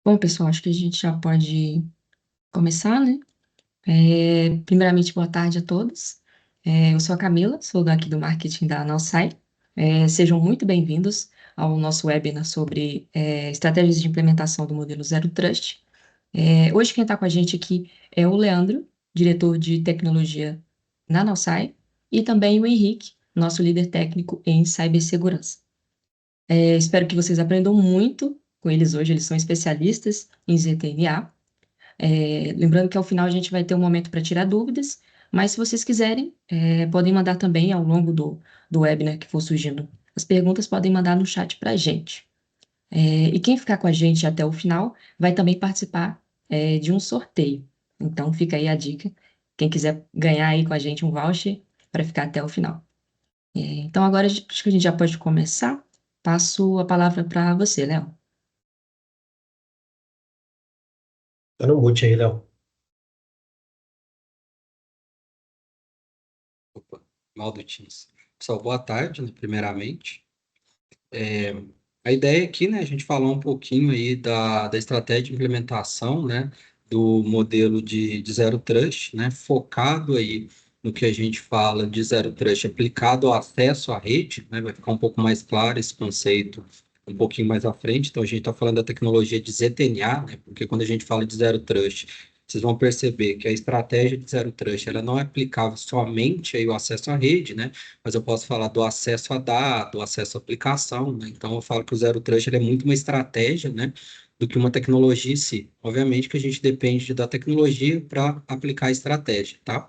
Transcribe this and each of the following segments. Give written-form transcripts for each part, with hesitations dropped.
Bom, pessoal, acho que a gente já pode começar, né? Primeiramente, boa tarde a todos. Eu sou a Camila, sou daqui do marketing da Nalsai. Sejam muito bem-vindos ao nosso webinar sobre estratégias de implementação do modelo Zero Trust. Hoje quem está com a gente aqui é o Leandro, diretor de tecnologia na Nalsai, e também o Henrique, nosso líder técnico em cibersegurança. Espero que vocês aprendam muito com eles hoje, eles são especialistas em ZTNA. Lembrando que ao final a gente vai ter um momento para tirar dúvidas, mas se vocês quiserem, podem mandar também ao longo do webinar que for surgindo. As perguntas podem mandar no chat para a gente. E quem ficar com a gente até o final vai também participar, de um sorteio. Então fica aí a dica. Quem quiser ganhar aí com a gente um voucher para ficar até o final. Então agora acho que a gente já pode começar. Passo a palavra para você, Léo. Tá no mute aí, Léo. Opa, mal do Teams. Pessoal, boa tarde, né, primeiramente. A ideia aqui, né, a gente falar um pouquinho aí da estratégia de implementação, né, do modelo de Zero Trust, né, focado aí no que a gente fala de Zero Trust aplicado ao acesso à rede, né, vai ficar um pouco mais claro esse conceito um pouquinho mais à frente. Então, a gente está falando da tecnologia de ZTNA, né, porque quando a gente fala de Zero Trust, vocês vão perceber que a estratégia de Zero Trust, ela não é aplicável somente aí ao acesso à rede, né, mas eu posso falar do acesso a dado, acesso à aplicação, né? Então, eu falo que o Zero Trust ele é muito uma estratégia, né, do que uma tecnologia em si. Obviamente que a gente depende da tecnologia para aplicar a estratégia, tá?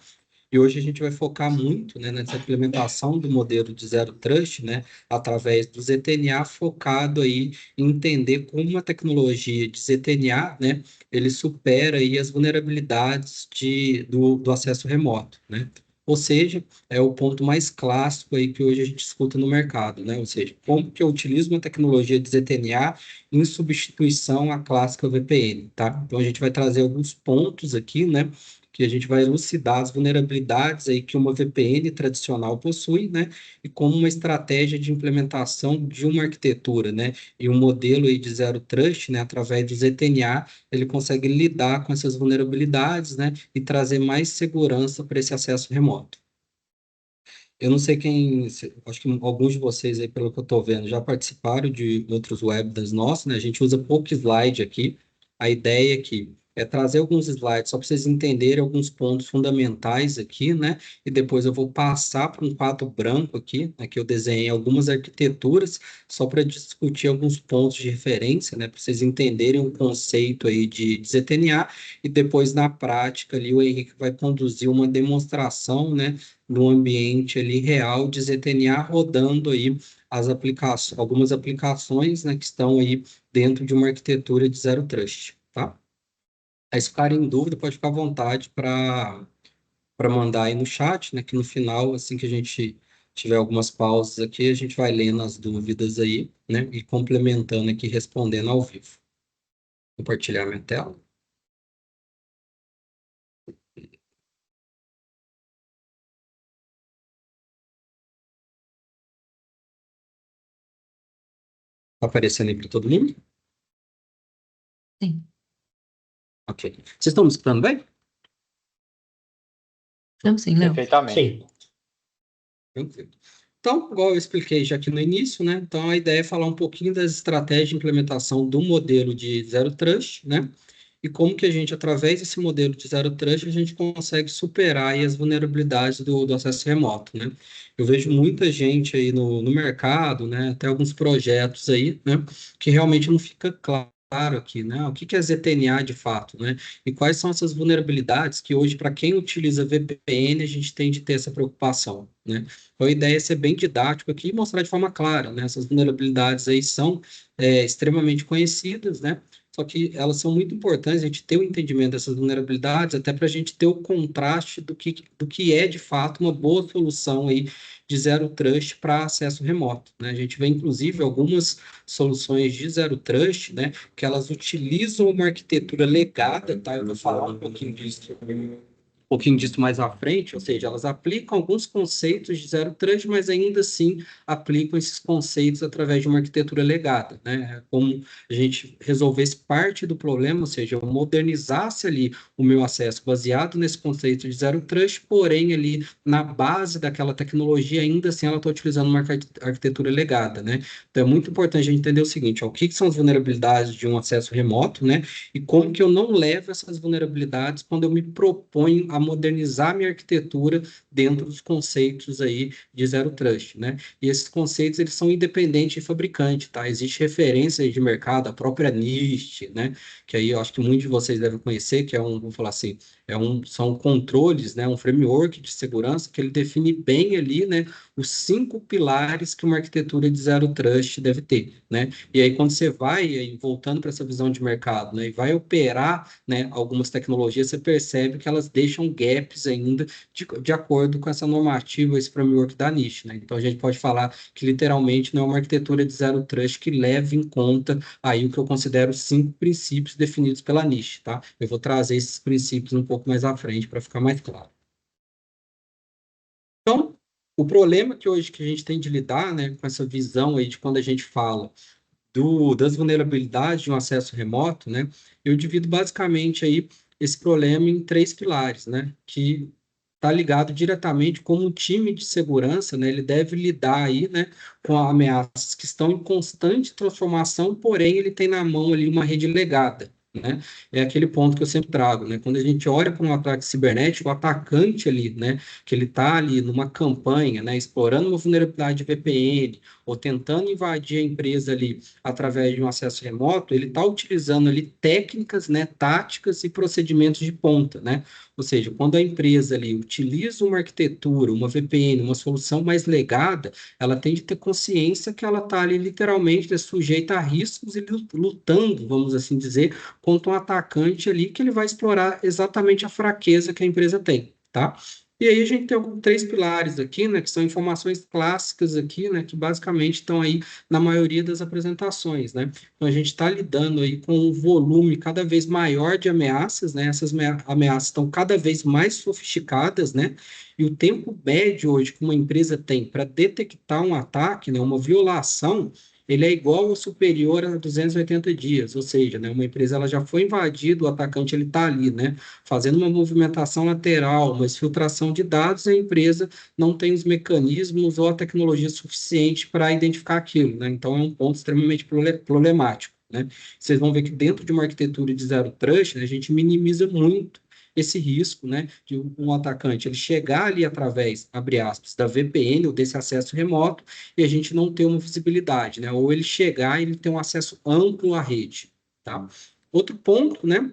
E hoje a gente vai focar muito, né, nessa implementação do modelo de Zero Trust, né, através do ZTNA, focado aí em entender como uma tecnologia de ZTNA, né, ele supera aí as vulnerabilidades do acesso remoto, né? Ou seja, é o ponto mais clássico aí que hoje a gente escuta no mercado, né? Ou seja, como que eu utilizo uma tecnologia de ZTNA em substituição à clássica VPN, tá? Então a gente vai trazer alguns pontos aqui, né, que a gente vai elucidar as vulnerabilidades aí que uma VPN tradicional possui, né, e como uma estratégia de implementação de uma arquitetura, né, e um modelo aí de Zero Trust, né, através do ZTNA, ele consegue lidar com essas vulnerabilidades, né, e trazer mais segurança para esse acesso remoto. Eu não sei quem, acho que alguns de vocês aí, pelo que eu estou vendo, já participaram de outros webinars nossos, né? A gente usa pouco slide aqui. A ideia aqui é trazer alguns slides só para vocês entenderem alguns pontos fundamentais aqui, né? E depois eu vou passar para um quadro branco aqui, né? Que eu desenhei algumas arquiteturas só para discutir alguns pontos de referência, né? Para vocês entenderem o conceito aí de ZTNA e depois na prática ali o Henrique vai conduzir uma demonstração, né, no ambiente ali real de ZTNA rodando aí as aplicações, algumas aplicações, né, que estão aí dentro de uma arquitetura de Zero Trust, tá? Aí, se ficarem em dúvida, pode ficar à vontade para mandar aí no chat, né, que no final, assim que a gente tiver algumas pausas aqui, a gente vai lendo as dúvidas aí, né, e complementando aqui, respondendo ao vivo. Compartilhar minha tela. Tá aparecendo aí para todo mundo? Sim. Ok. Vocês estão me escutando bem? Não, sim, Léo. Sim. Tranquilo. Então, igual eu expliquei já aqui no início, né? Então, a ideia é falar um pouquinho das estratégias de implementação do modelo de Zero Trust, né? E como que a gente, através desse modelo de Zero Trust, a gente consegue superar aí as vulnerabilidades do acesso remoto, né? Eu vejo muita gente aí no mercado, né? Até alguns projetos aí, né? Que realmente não fica claro aqui, né? O que que é ZTNA de fato, né? E quais são essas vulnerabilidades que hoje, para quem utiliza VPN, a gente tem de ter essa preocupação, né? Então, a ideia é ser bem didático aqui e mostrar de forma clara, né? Essas vulnerabilidades aí são extremamente conhecidas, né? Só que elas são muito importantes a gente ter o entendimento dessas vulnerabilidades, até para a gente ter o contraste do que é, de fato, uma boa solução aí de Zero Trust para acesso remoto, né? A gente vê, inclusive, algumas soluções de Zero Trust, né? Que elas utilizam uma arquitetura legada, tá? Eu vou falar um pouquinho disso pouquinho disso mais à frente, ou seja, elas aplicam alguns conceitos de Zero Trust, mas ainda assim aplicam esses conceitos através de uma arquitetura legada, né? Como a gente resolvesse parte do problema, ou seja, eu modernizasse ali o meu acesso baseado nesse conceito de Zero Trust, porém ali na base daquela tecnologia, ainda assim ela está utilizando uma arquitetura legada, né? Então é muito importante a gente entender o seguinte, ó, o que são as vulnerabilidades de um acesso remoto, né? E como que eu não levo essas vulnerabilidades quando eu me proponho a modernizar minha arquitetura dentro dos conceitos aí de Zero Trust, né? E esses conceitos, eles são independentes de fabricante, tá? Existe referência de mercado, a própria NIST, né? Que aí eu acho que muitos de vocês devem conhecer, que é um, vamos falar assim, são controles, né? Um framework de segurança que ele define bem ali, né? Os 5 pilares que uma arquitetura de Zero Trust deve ter, né? E aí, quando você vai, aí, voltando para essa visão de mercado, né? E vai operar, né? Algumas tecnologias, você percebe que elas deixam gaps ainda de acordo com essa normativa, esse framework da NIST, né? Então, a gente pode falar que, literalmente, não é uma arquitetura de Zero Trust que leve em conta aí o que eu considero 5 princípios definidos pela NIST, tá? Eu vou trazer esses princípios um pouco mais à frente para ficar mais claro. Então, o problema que hoje que a gente tem de lidar, né, com essa visão aí de quando a gente fala das vulnerabilidades de um acesso remoto, né, eu divido basicamente aí esse problema em 3 pilares, né, que está ligado diretamente como o time de segurança, né, ele deve lidar aí, né, com ameaças que estão em constante transformação, porém ele tem na mão ali uma rede legada, né? É aquele ponto que eu sempre trago, né? Quando a gente olha para um ataque cibernético, o atacante ali, né, que ele está ali numa campanha, né, explorando uma vulnerabilidade de VPN ou tentando invadir a empresa ali através de um acesso remoto, ele está utilizando ali técnicas, né, táticas e procedimentos de ponta, né? Ou seja, quando a empresa ali utiliza uma arquitetura, uma VPN, uma solução mais legada, ela tem de ter consciência que ela está ali literalmente, né, sujeita a riscos e lutando, vamos assim dizer, contra um atacante ali que ele vai explorar exatamente a fraqueza que a empresa tem, tá? E aí a gente tem 3 pilares aqui, né, que são informações clássicas aqui, né, que basicamente estão aí na maioria das apresentações, né? Então a gente está lidando aí com um volume cada vez maior de ameaças, né? Essas ameaças estão cada vez mais sofisticadas, né? E o tempo médio hoje que uma empresa tem para detectar um ataque, né, uma violação, ele é igual ou superior a 280 dias, ou seja, né, uma empresa ela já foi invadida, o atacante ele está ali, né, fazendo uma movimentação lateral, uma exfiltração de dados, a empresa não tem os mecanismos ou a tecnologia suficiente para identificar aquilo, né? Então é um ponto extremamente problemático, né? Vocês vão ver que dentro de uma arquitetura de Zero Trust, né, a gente minimiza muito esse risco, né, de um atacante ele chegar ali através, abre aspas, da VPN ou desse acesso remoto e a gente não ter uma visibilidade, né? Ou ele chegar e ele ter um acesso amplo à rede, tá? Outro ponto, né,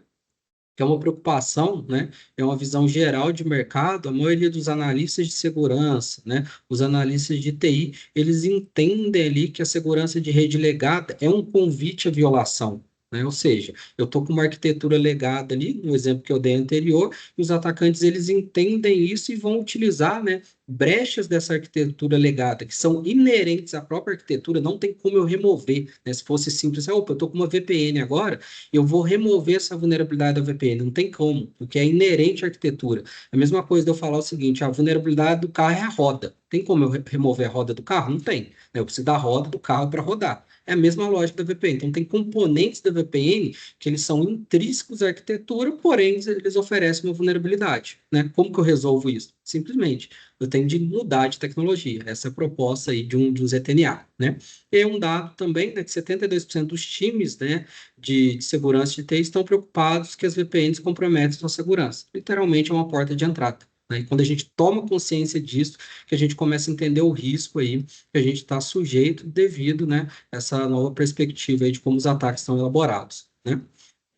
que é uma preocupação, né? É uma visão geral de mercado. A maioria dos analistas de segurança, né? Os analistas de TI, eles entendem ali que a segurança de rede legada é um convite à violação, né? Ou seja, eu estou com uma arquitetura legada ali, no exemplo que eu dei anterior, e os atacantes eles entendem isso e vão utilizar, né, brechas dessa arquitetura legada, que são inerentes à própria arquitetura, não tem como eu remover, né? Se fosse simples, opa, eu estou com uma VPN agora, eu vou remover essa vulnerabilidade da VPN. Não tem como, porque é inerente à arquitetura. A mesma coisa de eu falar o seguinte: a vulnerabilidade do carro é a roda. Tem como eu remover a roda do carro? Não tem, né? Eu preciso da roda do carro para rodar. É a mesma lógica da VPN. Então, tem componentes da VPN que eles são intrínsecos à arquitetura, porém, eles oferecem uma vulnerabilidade, né? Como que eu resolvo isso? Simplesmente, eu tenho de mudar de tecnologia. Essa é a proposta aí de um ZTNA, né? E um dado também, né, que 72% dos times, né, de segurança de TI estão preocupados que as VPNs comprometem sua segurança. Literalmente é uma porta de entrada, né? E quando a gente toma consciência disso, que a gente começa a entender o risco aí que a gente está sujeito devido, né, a essa nova perspectiva aí de como os ataques são elaborados, né?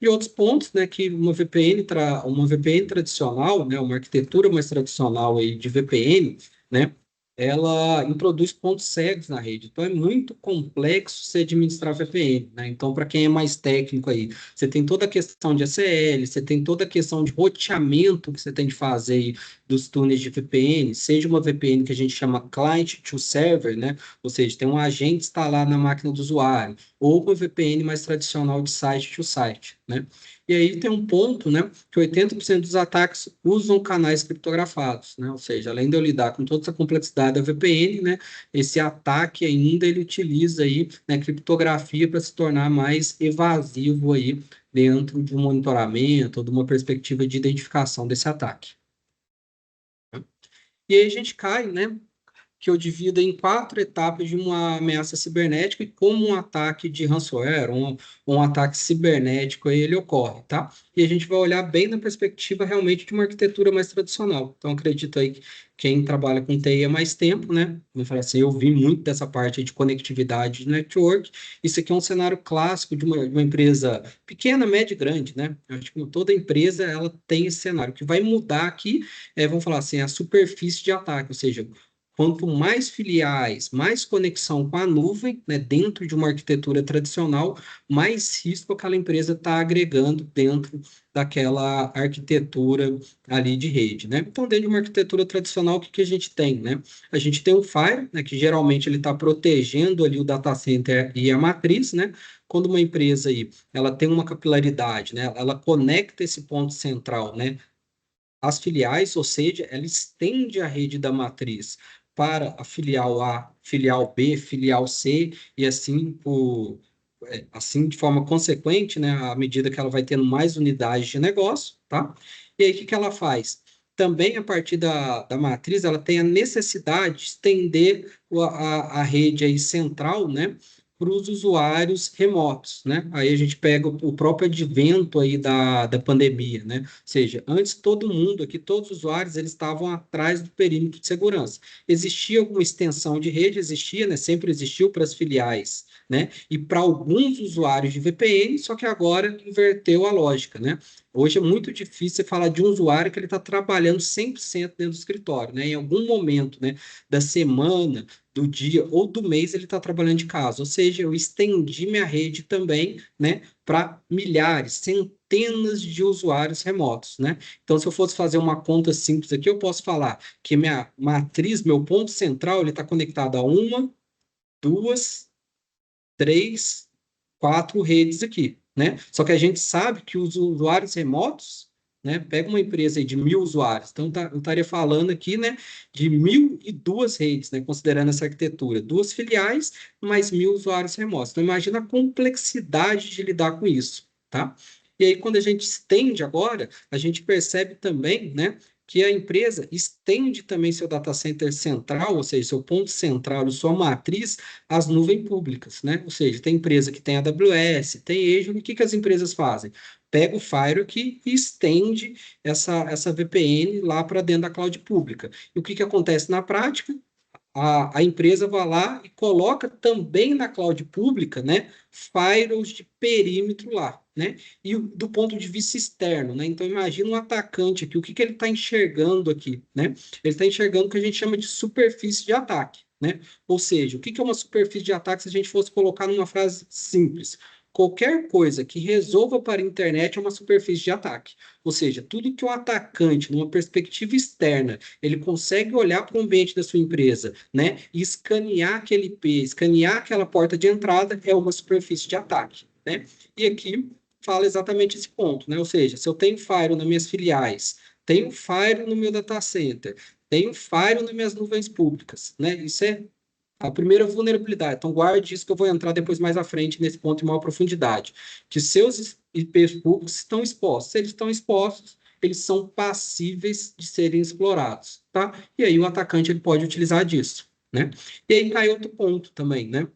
E outros pontos, né, que uma VPN tradicional, né, uma arquitetura mais tradicional aí de VPN, né, ela introduz pontos cegos na rede. Então, é muito complexo você administrar VPN, né? Então, para quem é mais técnico aí, você tem toda a questão de ACL, você tem toda a questão de roteamento que você tem de fazer aí dos túneis de VPN, seja uma VPN que a gente chama client to server, né? Ou seja, tem um agente instalado na máquina do usuário, ou uma VPN mais tradicional de site to site, né? E aí tem um ponto, né, que 80% dos ataques usam canais criptografados, né? Ou seja, além de eu lidar com toda essa complexidade da VPN, né, esse ataque ainda ele utiliza aí, né, criptografia para se tornar mais evasivo aí dentro de um monitoramento ou de uma perspectiva de identificação desse ataque. E aí a gente cai, né, que eu divido em 4 etapas de uma ameaça cibernética e como um ataque de ransomware, um ataque cibernético, aí ele ocorre, tá? E a gente vai olhar bem na perspectiva realmente de uma arquitetura mais tradicional. Então, acredito aí que quem trabalha com TI há mais tempo, né? Vou falar assim, eu vi muito dessa parte aí de conectividade de network. Isso aqui é um cenário clássico de uma empresa pequena, média e grande, né? Eu acho que toda empresa, ela tem esse cenário. O que vai mudar aqui vamos falar assim, a superfície de ataque, ou seja, quanto mais filiais, mais conexão com a nuvem, né, dentro de uma arquitetura tradicional, mais risco aquela empresa está agregando dentro daquela arquitetura ali de rede, né? Então, dentro de uma arquitetura tradicional, o que que a gente tem, né? A gente tem o Fire, né, que geralmente ele está protegendo ali o data center e a matriz, né? Quando uma empresa aí, ela tem uma capilaridade, né? Ela conecta esse ponto central, né? As filiais, ou seja, ela estende a rede da matriz para a filial A, filial B, filial C, e assim, assim de forma consequente, né, à medida que ela vai tendo mais unidades de negócio, tá? E aí, o que que ela faz? Também, a partir da matriz, ela tem a necessidade de estender a rede aí central, né, para os usuários remotos, né? Aí a gente pega o próprio advento aí da pandemia, né? Ou seja, antes todo mundo aqui, todos os usuários, eles estavam atrás do perímetro de segurança. Existia alguma extensão de rede, existia, né? Sempre existiu para as filiais, né? E para alguns usuários de VPN, só que agora inverteu a lógica, né? Hoje é muito difícil você falar de um usuário que ele está trabalhando 100% dentro do escritório, né? Em algum momento, né, da semana, do dia ou do mês ele está trabalhando de casa. Ou seja, eu estendi minha rede também, né, para milhares, centenas de usuários remotos, né? Então, se eu fosse fazer uma conta simples aqui, eu posso falar que minha matriz, meu ponto central, ele está conectado a uma, duas, 3, 4 redes aqui, né? Só que a gente sabe que os usuários remotos, né? Pega uma empresa aí de 1.000 usuários, então eu estaria falando aqui, né, de 1.002 redes, né? Considerando essa arquitetura, 2 filiais, mais 1.000 usuários remotos. Então imagina a complexidade de lidar com isso, tá? E aí, quando a gente estende agora, a gente percebe também, né, que a empresa estende também seu data center central, ou seja, seu ponto central, sua matriz, as nuvens públicas, né? Ou seja, tem empresa que tem AWS, tem Azure, e o que que as empresas fazem? Pega o Fire aqui e estende essa VPN lá para dentro da cloud pública. E o que que acontece na prática? A empresa vai lá e coloca também na cloud pública, né, firewalls de perímetro lá, né, e do ponto de vista externo, né, então imagina um atacante aqui, o que que ele está enxergando aqui, né, ele está enxergando o que a gente chama de superfície de ataque, né, ou seja, o que que é uma superfície de ataque se a gente fosse colocar numa frase simples? Qualquer coisa que resolva para a internet é uma superfície de ataque. Ou seja, tudo que o atacante, numa perspectiva externa, ele consegue olhar para o ambiente da sua empresa, né, e escanear aquele IP, escanear aquela porta de entrada, é uma superfície de ataque, né? E aqui fala exatamente esse ponto, né? Ou seja, se eu tenho firewall nas minhas filiais, tenho firewall no meu data center, tenho firewall nas minhas nuvens públicas, né? Isso é a primeira vulnerabilidade. Então, guarde isso que eu vou entrar depois mais à frente nesse ponto em maior profundidade. Que seus IPs públicos estão expostos. Se eles estão expostos, eles são passíveis de serem explorados, tá? E aí o atacante ele pode utilizar disso, né? E aí cai outro ponto também, né?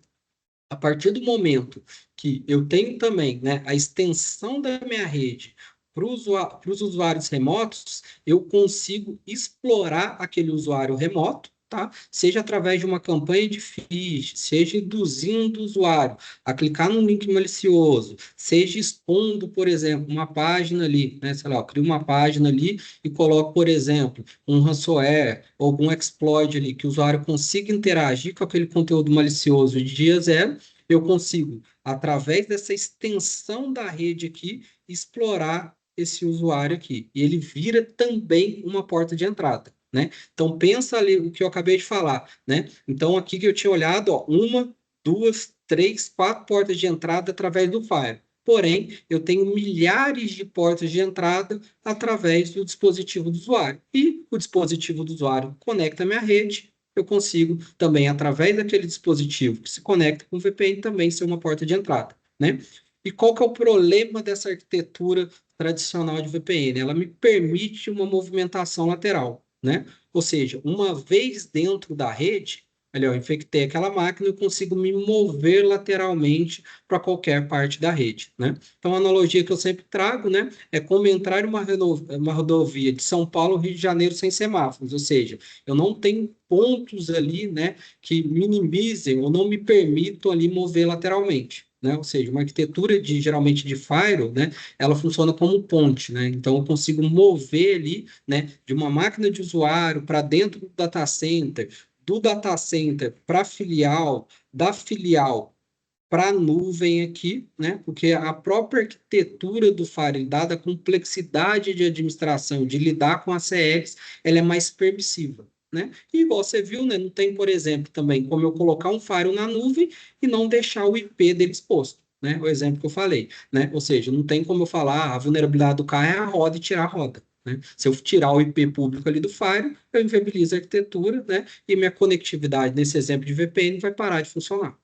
A partir do momento que eu tenho também, né, a extensão da minha rede para os usuários remotos, eu consigo explorar aquele usuário remoto, tá? Seja através de uma campanha de phishing, seja induzindo o usuário a clicar num link malicioso, seja expondo, por exemplo, uma página ali, né? Sei lá, eu crio uma página ali e coloco, por exemplo, um ransomware, algum exploit ali, que o usuário consiga interagir com aquele conteúdo malicioso de dia zero, eu consigo, através dessa extensão da rede aqui, explorar esse usuário aqui. E ele vira também uma porta de entrada, né? Então, pensa ali o que eu acabei de falar, né? Então, aqui que eu tinha olhado, ó, uma, duas, 3, 4 portas de entrada através do Fire. porém, eu tenho milhares de portas de entrada através do dispositivo do usuário. E o dispositivo do usuário conecta a minha rede, eu consigo também, através daquele dispositivo que se conecta com o VPN, também ser uma porta de entrada, né? E qual que é o problema dessa arquitetura tradicional de VPN? Ela me permite uma movimentação lateral, né? Ou seja, uma vez dentro da rede, ali, eu infectei aquela máquina, eu consigo me mover lateralmente para qualquer parte da rede, né? Então, a analogia que eu sempre trago, né, é como entrar em uma rodovia de São Paulo, Rio de Janeiro, sem semáforos, ou seja, eu não tenho pontos ali, né, que minimizem ou não me permitam ali mover lateralmente. Né? Ou seja, uma arquitetura geralmente de firewall, né, ela funciona como ponte, né? Então eu consigo mover ali, né, de uma máquina de usuário para dentro do data center para filial, da filial para a nuvem aqui, né? Porque a própria arquitetura do Fire, dada a complexidade de administração, de lidar com a CX, ela é mais permissiva, né? E igual você viu, né? Não tem, por exemplo, também como eu colocar um Fire na nuvem e não deixar o IP dele exposto, né? O exemplo que eu falei, né? Ou seja, não tem como eu falar a vulnerabilidade do carro é a roda e tirar a roda. Né? Se eu tirar o IP público ali do Fire, eu inviabilizo a arquitetura, né? E minha conectividade, nesse exemplo de VPN, vai parar de funcionar.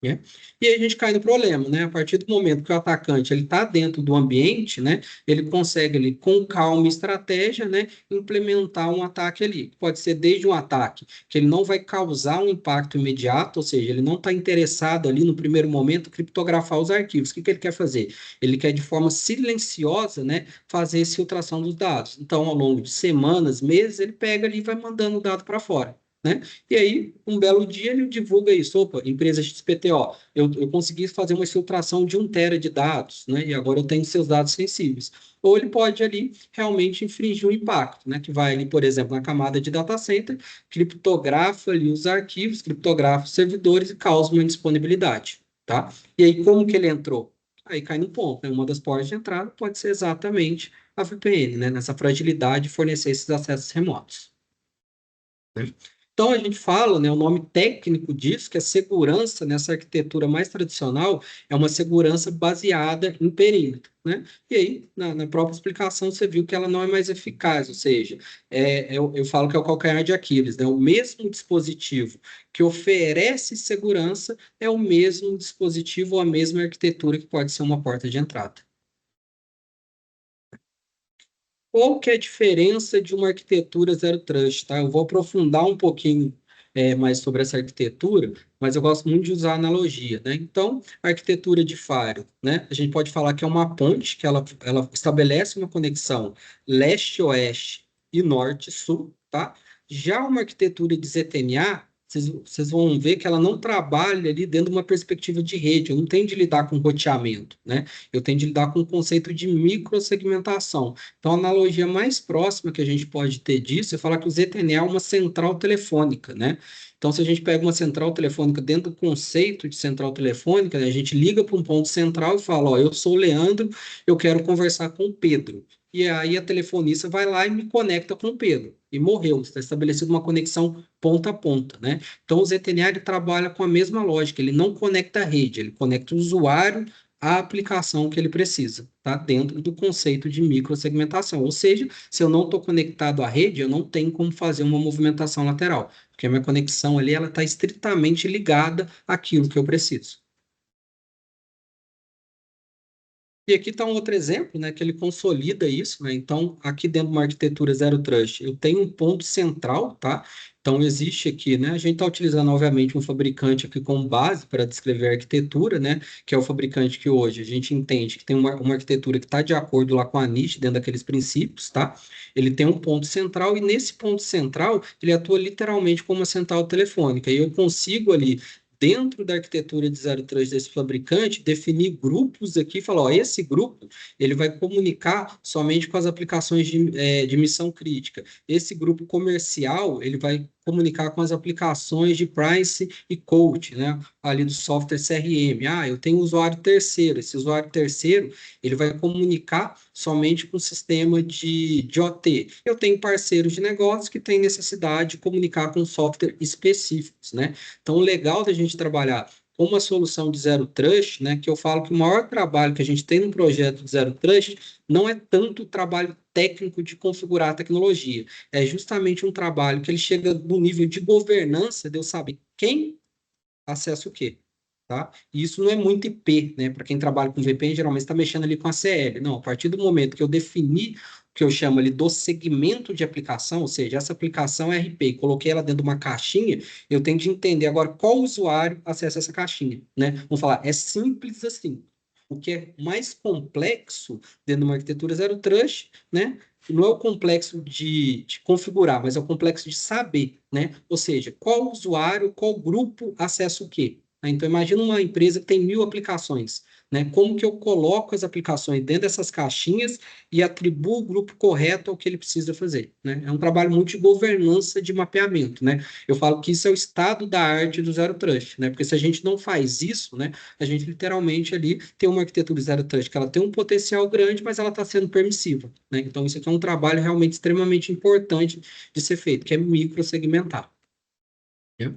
Né? E aí a gente cai no problema, né? A partir do momento que o atacante ele está dentro do ambiente, né? Ele consegue ali, com calma e estratégia, né? Implementar um ataque ali. Pode ser desde um ataque que ele não vai causar um impacto imediato, ou seja, ele não está interessado ali no primeiro momento criptografar os arquivos. O que ele quer fazer? Ele quer de forma silenciosa, né? Fazer essa filtração dos dados. Então, ao longo de semanas, meses, ele pega ali e vai mandando o dado para fora. Né? E aí, um belo dia, ele divulga isso. Opa, empresa XPTO, eu consegui fazer uma filtração de 1 TB de dados, né? E agora eu tenho seus dados sensíveis. Ou ele pode ali realmente infringir um impacto, né? Que vai ali, por exemplo, na camada de data center, criptografa ali os arquivos, criptografa os servidores e causa uma indisponibilidade, tá? E aí, como que ele entrou? Aí cai no ponto, né? Uma das portas de entrada pode ser exatamente a VPN, né? Nessa fragilidade de fornecer esses acessos remotos. Né? Então, a gente fala, né, o nome técnico disso, que a segurança nessa arquitetura mais tradicional é uma segurança baseada em perímetro. Né? E aí, na própria explicação, você viu que ela não é mais eficaz, ou seja, eu falo que é o calcanhar de Aquiles, né? O mesmo dispositivo que oferece segurança é o mesmo dispositivo ou a mesma arquitetura que pode ser uma porta de entrada. Qual que é a diferença de uma arquitetura zero trust, tá? Eu vou aprofundar um pouquinho mais sobre essa arquitetura, mas eu gosto muito de usar analogia, né? Então, a arquitetura de Firewall, né? A gente pode falar que é uma ponte, que ela estabelece uma conexão leste-oeste e norte-sul, tá? Já uma arquitetura de ZTNA, vocês vão ver que ela não trabalha ali dentro de uma perspectiva de rede, eu não tenho de lidar com roteamento, né? Eu tenho de lidar com o conceito de microsegmentação. Então, a analogia mais próxima que a gente pode ter disso é falar que o ZTNA é uma central telefônica, né? Então, se a gente pega uma central telefônica dentro do conceito de central telefônica, né, a gente liga para um ponto central e fala, ó, eu sou o Leandro, eu quero conversar com o Pedro. E aí a telefonista vai lá e me conecta com o Pedro. E morreu, está estabelecida uma conexão ponta a ponta, né? Então, o ZTNA ele trabalha com a mesma lógica, ele não conecta a rede, ele conecta o usuário a aplicação que ele precisa, tá? Dentro do conceito de microsegmentação. Ou seja, se eu não estou conectado à rede, eu não tenho como fazer uma movimentação lateral, porque a minha conexão ali ela está estritamente ligada àquilo que eu preciso. E aqui está um outro exemplo, né, que ele consolida isso, né? Então, aqui dentro de uma arquitetura Zero Trust, eu tenho um ponto central, tá? Então, existe aqui, né? A gente está utilizando, obviamente, um fabricante aqui como base para descrever a arquitetura, né? Que é o fabricante que hoje a gente entende que tem uma arquitetura que está de acordo lá com a NIST, dentro daqueles princípios, tá? Ele tem um ponto central e nesse ponto central, ele atua literalmente como uma central telefônica. E eu consigo ali dentro da arquitetura de zero trust desse fabricante, definir grupos aqui e falar, ó, esse grupo ele vai comunicar somente com as aplicações de missão crítica. Esse grupo comercial, ele vai comunicar com as aplicações de price e quote, né? Ali do software CRM. Ah, eu tenho um usuário terceiro. Esse usuário terceiro, ele vai comunicar somente com o sistema de OT. Eu tenho parceiros de negócio que têm necessidade de comunicar com software específicos, né? Então, o legal da gente trabalhar uma solução de Zero Trust, né, que eu falo que o maior trabalho que a gente tem no projeto de Zero Trust não é tanto o trabalho técnico de configurar a tecnologia, é justamente um trabalho que ele chega no nível de governança, de eu saber quem acessa o quê. Tá? E isso não é muito IP, né? Para quem trabalha com VPN, geralmente está mexendo ali com a CL. Não, a partir do momento que eu defini o que eu chamo ali do segmento de aplicação, ou seja, essa aplicação é RP, e coloquei ela dentro de uma caixinha, eu tenho de entender agora qual usuário acessa essa caixinha, né? Vamos falar, é simples assim. O que é mais complexo dentro de uma arquitetura Zero Trust, né? Não é o complexo de configurar, mas é o complexo de saber, né? Ou seja, qual usuário, qual grupo acessa o quê? Então, imagina uma empresa que tem 1.000 aplicações, né? Como que eu coloco as aplicações dentro dessas caixinhas e atribuo o grupo correto ao que ele precisa fazer, né? É um trabalho muito de governança de mapeamento, né? Eu falo que isso é o estado da arte do Zero Trust, né? Porque se a gente não faz isso, né? A gente literalmente ali tem uma arquitetura Zero Trust que ela tem um potencial grande, mas ela está sendo permissiva, né? Então, isso aqui é um trabalho realmente extremamente importante de ser feito, que é microsegmentar. Né?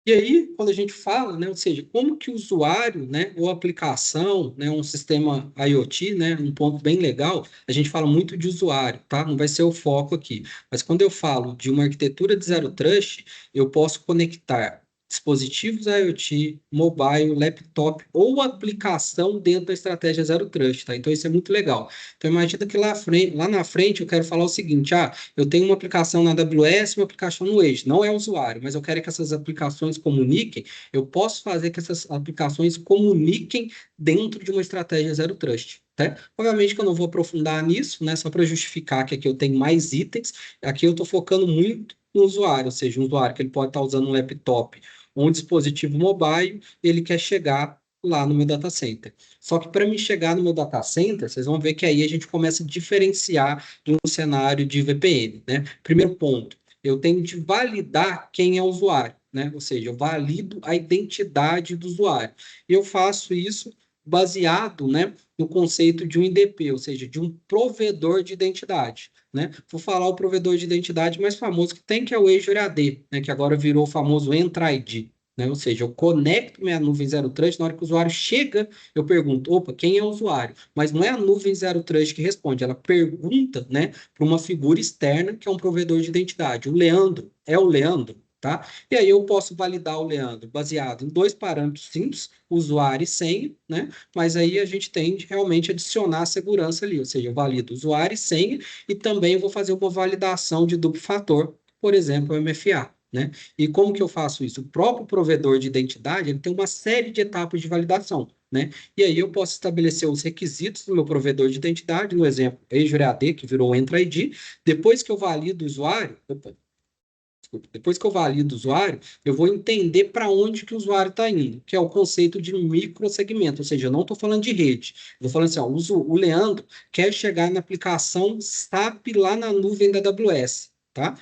E aí, quando a gente fala, né, ou seja, como que o usuário, né, ou aplicação, né, um sistema IoT, né, um ponto bem legal, a gente fala muito de usuário, tá? Não vai ser o foco aqui. Mas quando eu falo de uma arquitetura de Zero Trust, eu posso conectar dispositivos IoT, mobile, laptop ou aplicação dentro da estratégia Zero Trust, tá? Então, isso é muito legal. Então, imagina que lá na frente eu quero falar o seguinte, eu tenho uma aplicação na AWS, uma aplicação no Edge. Não é usuário, mas eu quero que essas aplicações comuniquem. Eu posso fazer que essas aplicações comuniquem dentro de uma estratégia Zero Trust. Tá? Obviamente que eu não vou aprofundar nisso, né? Só para justificar que aqui eu tenho mais itens. Aqui eu estou focando muito no usuário, ou seja, um usuário que ele pode estar usando um laptop ou um dispositivo mobile, ele quer chegar lá no meu data center. Só que para me chegar no meu data center, vocês vão ver que aí a gente começa a diferenciar de um cenário de VPN, né? Primeiro ponto, eu tenho de validar quem é o usuário, né? Ou seja, eu valido a identidade do usuário. E eu faço isso baseado, né, no conceito de um IDP, ou seja, de um provedor de identidade, né? Vou falar o provedor de identidade mais famoso que tem, que é o Azure AD, né, que agora virou o famoso Entra ID, né? Ou seja, eu conecto minha nuvem Zero Trust, na hora que o usuário chega, eu pergunto, opa, quem é o usuário? Mas não é a nuvem Zero Trust que responde, ela pergunta, né, para uma figura externa que é um provedor de identidade. O Leandro é o Leandro, tá? E aí eu posso validar o Leandro baseado em dois parâmetros simples, usuário e senha, né? Mas aí a gente tem de realmente adicionar a segurança ali, ou seja, eu valido usuário e senha e também vou fazer uma validação de duplo fator, por exemplo, o MFA. Né? E como que eu faço isso? O próprio provedor de identidade ele tem uma série de etapas de validação. Né? E aí eu posso estabelecer os requisitos do meu provedor de identidade, no exemplo, Azure AD, que virou o Entra ID. Depois que eu valido o usuário, depois que eu valido o usuário, eu vou entender para onde que o usuário está indo, que é o conceito de microsegmento, ou seja, eu não estou falando de rede. Eu estou falando assim, o Leandro quer chegar na aplicação SAP lá na nuvem da AWS, tá?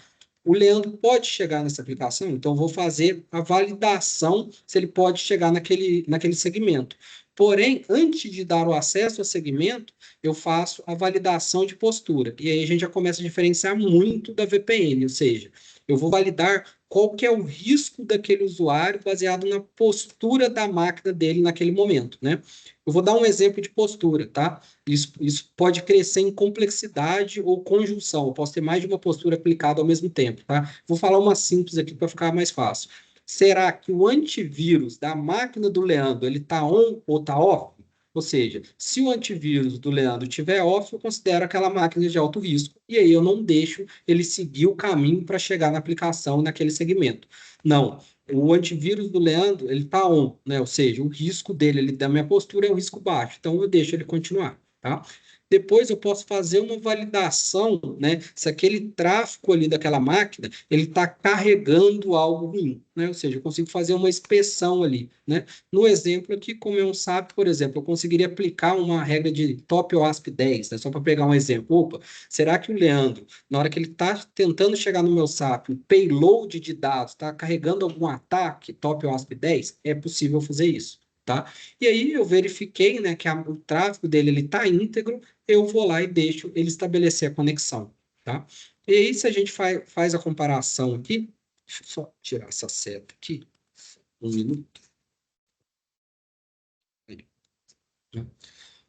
O Leandro pode chegar nessa aplicação, então eu vou fazer a validação se ele pode chegar naquele segmento. Porém, antes de dar o acesso ao segmento, eu faço a validação de postura. E aí a gente já começa a diferenciar muito da VPN, ou seja, eu vou validar qual que é o risco daquele usuário baseado na postura da máquina dele naquele momento, né? Eu vou dar um exemplo de postura, tá? Isso pode crescer em complexidade ou conjunção. Eu posso ter mais de uma postura aplicada ao mesmo tempo, tá? Vou falar uma simples aqui para ficar mais fácil. Será que o antivírus da máquina do Leandro ele está on ou está off? Ou seja, se o antivírus do Leandro estiver off, eu considero aquela máquina de alto risco. E aí eu não deixo ele seguir o caminho para chegar na aplicação naquele segmento. Não. O antivírus do Leandro, ele está on, né? Ou seja, o risco dele, ele, da minha postura é um risco baixo. Então eu deixo ele continuar, tá? Depois eu posso fazer uma validação, né? Se aquele tráfego ali daquela máquina, ele está carregando algo ruim, né? Ou seja, eu consigo fazer uma inspeção ali, né? No exemplo aqui, como é um SAP, por exemplo, eu conseguiria aplicar uma regra de top OASP 10, né? Só para pegar um exemplo. Opa, será que o Leandro, na hora que ele está tentando chegar no meu SAP, o payload de dados está carregando algum ataque top OASP 10? É possível fazer isso, tá? E aí eu verifiquei, né, que o tráfego dele ele está íntegro, eu vou lá e deixo ele estabelecer a conexão, tá? E aí se a gente faz a comparação aqui, deixa eu só tirar essa seta aqui, um minuto. né?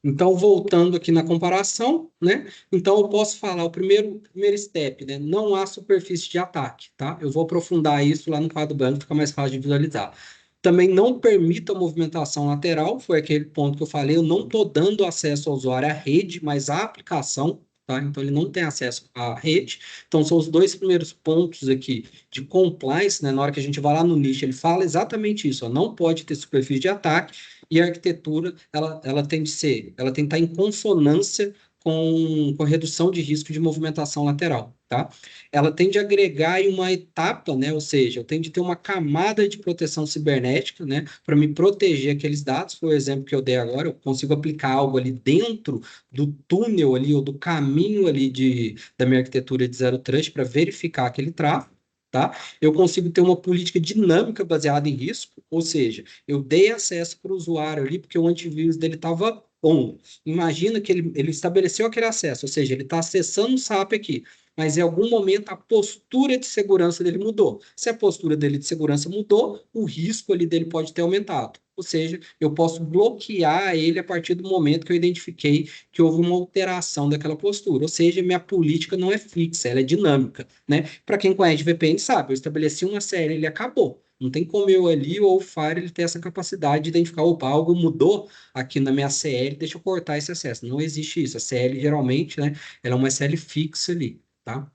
Então, voltando aqui na comparação, né? Então, eu posso falar o primeiro step, né? Não há superfície de ataque, tá? Eu vou aprofundar isso lá no quadro branco, fica mais fácil de visualizar. Também não permita movimentação lateral, foi aquele ponto que eu falei, eu não estou dando acesso ao usuário à rede, mas à aplicação, tá? Então, ele não tem acesso à rede. Então, são os dois primeiros pontos aqui de compliance, né? Na hora que a gente vai lá no nicho, ele fala exatamente isso, ó, não pode ter superfície de ataque, e a arquitetura ela tem de ser, ela tem que estar em consonância com redução de risco de movimentação lateral, tá? Ela tem de agregar aí uma etapa, né? Ou seja, eu tenho de ter uma camada de proteção cibernética, né? Para me proteger aqueles dados. Foi o exemplo que eu dei agora. Eu consigo aplicar algo ali dentro do túnel ali ou do caminho ali da minha arquitetura de Zero Trust para verificar aquele tráfego. Tá? Eu consigo ter uma política dinâmica baseada em risco, ou seja, eu dei acesso para o usuário ali porque o antivírus dele estava on. Imagina que ele estabeleceu aquele acesso, ou seja, ele está acessando o SAP aqui, mas em algum momento a postura de segurança dele mudou. Se a postura dele de segurança mudou, o risco ali dele pode ter aumentado. Ou seja, eu posso bloquear ele a partir do momento que eu identifiquei que houve uma alteração daquela postura. Ou seja, minha política não é fixa, ela é dinâmica, né? Para quem conhece VPN sabe, eu estabeleci uma série, ele acabou. Não tem como eu ali ou o Fire ele ter essa capacidade de identificar, opa, algo mudou aqui na minha CL, deixa eu cortar esse acesso. Não existe isso. A CL geralmente, né, ela é uma CL fixa ali, tá?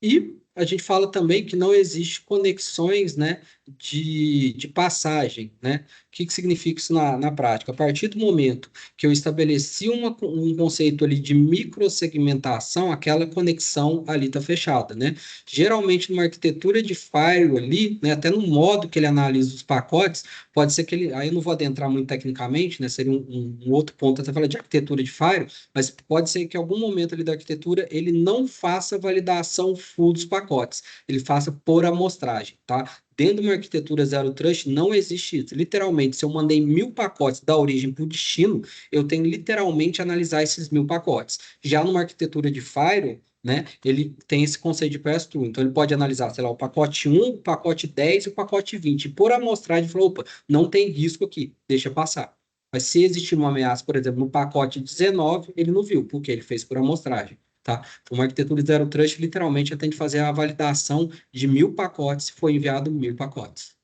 E a gente fala também que não existe conexões, né, de passagem, né? O que significa isso na prática? A partir do momento que eu estabeleci um conceito ali de microsegmentação, aquela conexão ali está fechada, né? Geralmente, numa arquitetura de firewall ali, né, até no modo que ele analisa os pacotes, pode ser que ele, aí eu não vou adentrar muito tecnicamente, né, seria um outro ponto, até falar de arquitetura de firewall, mas pode ser que em algum momento ali da arquitetura ele não faça validação full dos pacotes, ele faça por amostragem, tá? Dentro de uma arquitetura Zero Trust não existe isso. Literalmente, se eu mandei 1.000 pacotes da origem para o destino, eu tenho literalmente analisar esses 1.000 pacotes. Já numa arquitetura de Firewall, né, ele tem esse conceito de pass-through. Então, ele pode analisar, sei lá, o pacote 1, o pacote 10 e o pacote 20. E por amostragem, ele falou, opa, não tem risco aqui, deixa passar. Mas se existir uma ameaça, por exemplo, no pacote 19, ele não viu, porque ele fez por amostragem, tá? Então, uma arquitetura de Zero Trust, literalmente, tem que fazer a validação de 1.000 pacotes se for enviado 1.000 pacotes,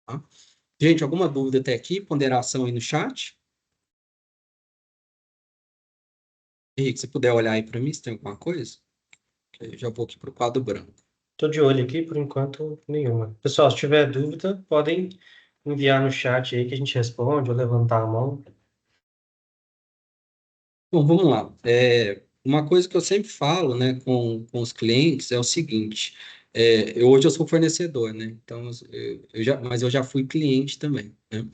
tá? Gente, alguma dúvida até aqui? Ponderação aí no chat? Henrique, se puder olhar aí para mim, se tem alguma coisa? Eu já vou aqui para o quadro branco. Tô de olho aqui, por enquanto, nenhuma. Pessoal, se tiver dúvida, podem enviar no chat aí que a gente responde ou levantar a mão. Bom, vamos lá. Uma coisa que eu sempre falo, né, com os clientes é o seguinte: hoje eu sou fornecedor, né? Então, mas eu já fui cliente também, né?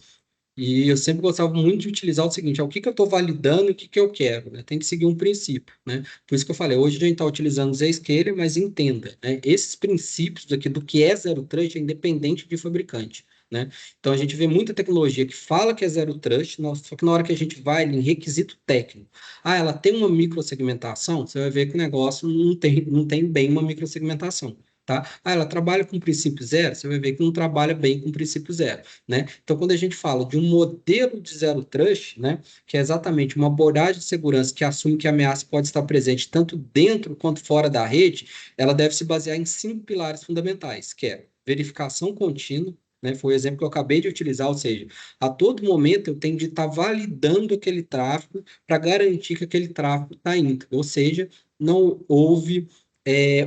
E eu sempre gostava muito de utilizar o seguinte: o que que eu estou validando e o que que eu quero, né? Tem que seguir um princípio, né? Por isso que eu falei, hoje a gente está utilizando o Zscaler, mas entenda, né? Esses princípios aqui do que é Zero Trust é independente de fabricante, né? Então a gente vê muita tecnologia que fala que é Zero Trust, só que na hora que a gente vai em requisito técnico, ela tem uma microsegmentação, você vai ver que o negócio não tem bem uma microsegmentação. Tá? Ela trabalha com princípio zero, você vai ver que não trabalha bem com princípio zero, né? Então, quando a gente fala de um modelo de Zero Trust, né, que é exatamente uma abordagem de segurança que assume que a ameaça pode estar presente tanto dentro quanto fora da rede, ela deve se basear em 5 pilares fundamentais, que é verificação contínua, né, foi o exemplo que eu acabei de utilizar, ou seja, a todo momento eu tenho de estar validando aquele tráfego para garantir que aquele tráfego está íntegro, ou seja, não houve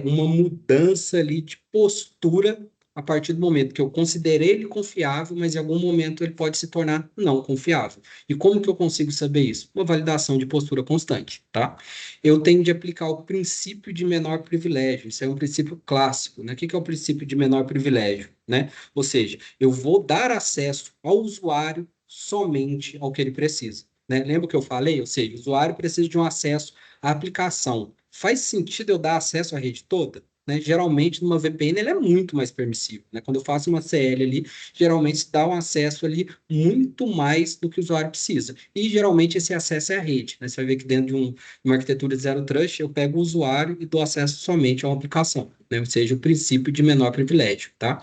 uma mudança ali de postura a partir do momento que eu considerei ele confiável, mas em algum momento ele pode se tornar não confiável. E como que eu consigo saber isso? Uma validação de postura constante, tá? Eu tenho de aplicar o princípio de menor privilégio. Isso é um princípio clássico, né? O que que é o princípio de menor privilégio, né? Ou seja, eu vou dar acesso ao usuário somente ao que ele precisa, né? Lembra que eu falei? Ou seja, o usuário precisa de um acesso à aplicação. Faz sentido eu dar acesso à rede toda? Né? Geralmente, numa VPN, ele é muito mais permissivo. Né? Quando eu faço uma CL ali, geralmente se dá um acesso ali muito mais do que o usuário precisa. E geralmente esse acesso é a rede. Né? Você vai ver que dentro de uma arquitetura de Zero Trust, eu pego o usuário e dou acesso somente a uma aplicação. Né? Ou seja, o princípio de menor privilégio. Tá?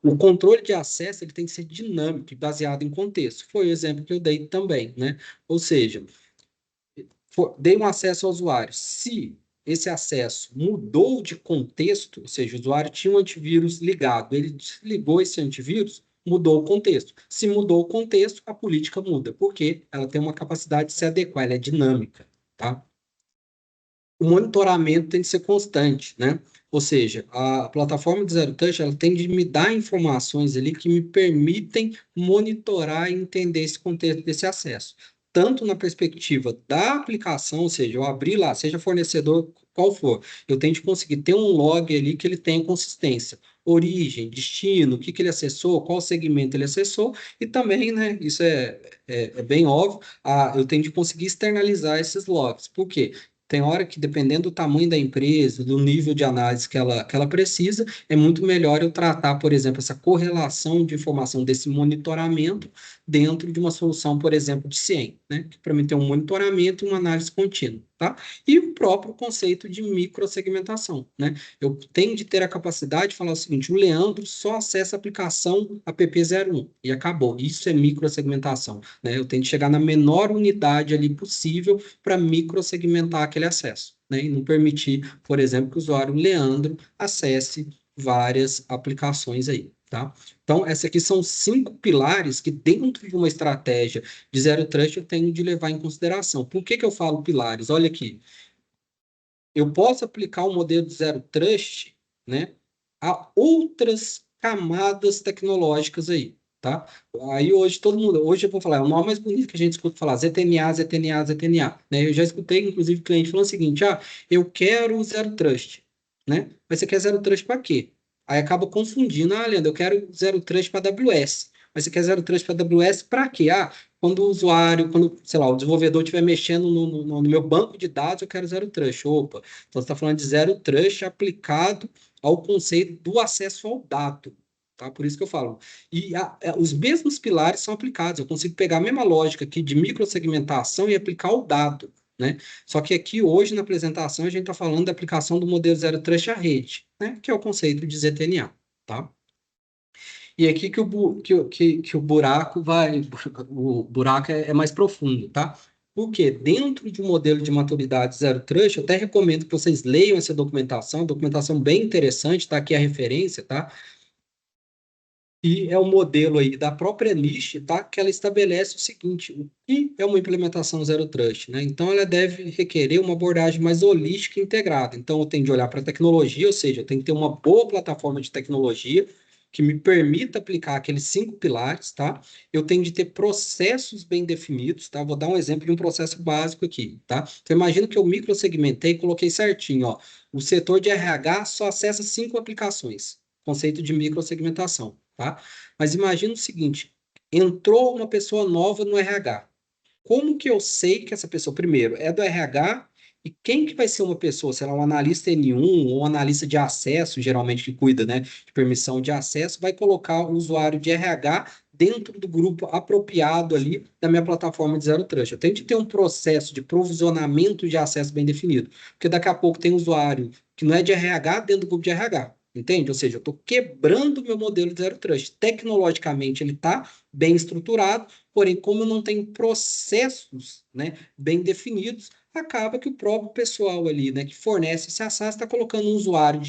O controle de acesso ele tem que ser dinâmico e baseado em contexto. Foi o exemplo que eu dei também, né? Ou seja, dei um acesso ao usuário. Se esse acesso mudou de contexto, ou seja, o usuário tinha um antivírus ligado, ele desligou esse antivírus, mudou o contexto. Se mudou o contexto, a política muda, porque ela tem uma capacidade de se adequar, ela é dinâmica, tá? O monitoramento tem que ser constante, né? Ou seja, a plataforma de Zero Touch, ela tem de me dar informações ali que me permitem monitorar e entender esse contexto desse acesso. Tanto na perspectiva da aplicação, ou seja, eu abri lá, seja fornecedor qual for, eu tenho de conseguir ter um log ali que ele tenha consistência. Origem, destino, o que ele acessou, qual segmento ele acessou, e também, né, isso é bem óbvio, eu tenho de conseguir externalizar esses logs. Por quê? Tem hora que, dependendo do tamanho da empresa, do nível de análise que ela precisa, é muito melhor eu tratar, por exemplo, essa correlação de informação desse monitoramento dentro de uma solução, por exemplo, de CIEM, né? Que para mim tem um monitoramento e uma análise contínua, tá? E o próprio conceito de microsegmentação, né? Eu tenho de ter a capacidade de falar o seguinte: o Leandro só acessa a aplicação app01 e acabou. Isso é microsegmentação, né? Eu tenho de chegar na menor unidade ali possível para microsegmentar aquele acesso, né? E não permitir, por exemplo, que o usuário Leandro acesse várias aplicações aí, tá? Então, esses aqui são 5 pilares que, dentro de uma estratégia de Zero Trust, eu tenho de levar em consideração. Por que eu falo pilares? Olha aqui, eu posso aplicar o modelo de Zero Trust, né, a outras camadas tecnológicas aí, tá? Aí hoje todo mundo, hoje eu vou falar, é o nome mais bonito que a gente escuta falar, ZTNA, ZTNA, ZTNA, né? Eu já escutei, inclusive, cliente falando o seguinte: eu quero Zero Trust, né? Mas você quer Zero Trust para quê? Aí acaba confundindo: Leandro, eu quero Zero Trust para AWS. Mas você quer Zero Trust para AWS para quê? Quando o usuário, sei lá, o desenvolvedor estiver mexendo no meu banco de dados, eu quero Zero Trust. Opa, então você está falando de Zero Trust aplicado ao conceito do acesso ao dado. Tá? Por isso que eu falo. E os mesmos pilares são aplicados. Eu consigo pegar a mesma lógica aqui de microsegmentação e aplicar o dado, né? Só que aqui, hoje, na apresentação, a gente está falando da aplicação do modelo Zero Trust à rede, né? Que é o conceito de ZTNA. Tá? E aqui que o buraco vai, o buraco é mais profundo, tá? Porque dentro de um modelo de maturidade Zero Trust, eu até recomendo que vocês leiam essa documentação bem interessante, tá aqui a referência, tá? E é um modelo aí da própria NIST, tá? Que ela estabelece o seguinte: o que é uma implementação Zero Trust, né? Então, ela deve requerer uma abordagem mais holística e integrada. Então, eu tenho de olhar para a tecnologia, ou seja, eu tenho que ter uma boa plataforma de tecnologia que me permita aplicar aqueles 5 pilares, tá? Eu tenho de ter processos bem definidos, tá? Vou dar um exemplo de um processo básico aqui, tá? Então, imagina que eu microsegmentei e coloquei certinho, ó. O setor de RH só acessa 5 aplicações. Conceito de microsegmentação, tá? Mas imagina o seguinte: entrou uma pessoa nova no RH. Como que eu sei que essa pessoa, primeiro, é do RH, e quem que vai ser uma pessoa? Será um analista N1 ou um analista de acesso, geralmente que cuida, né, de permissão de acesso, vai colocar o usuário de RH dentro do grupo apropriado ali da minha plataforma de Zero Trust. Eu tenho que ter um processo de provisionamento de acesso bem definido, porque daqui a pouco tem usuário que não é de RH dentro do grupo de RH. Entende? Ou seja, eu estou quebrando o meu modelo de Zero Trust. Tecnologicamente, ele está bem estruturado, porém, como eu não tenho processos, né, bem definidos, acaba que o próprio pessoal ali, né, que fornece esse acesso está colocando um usuário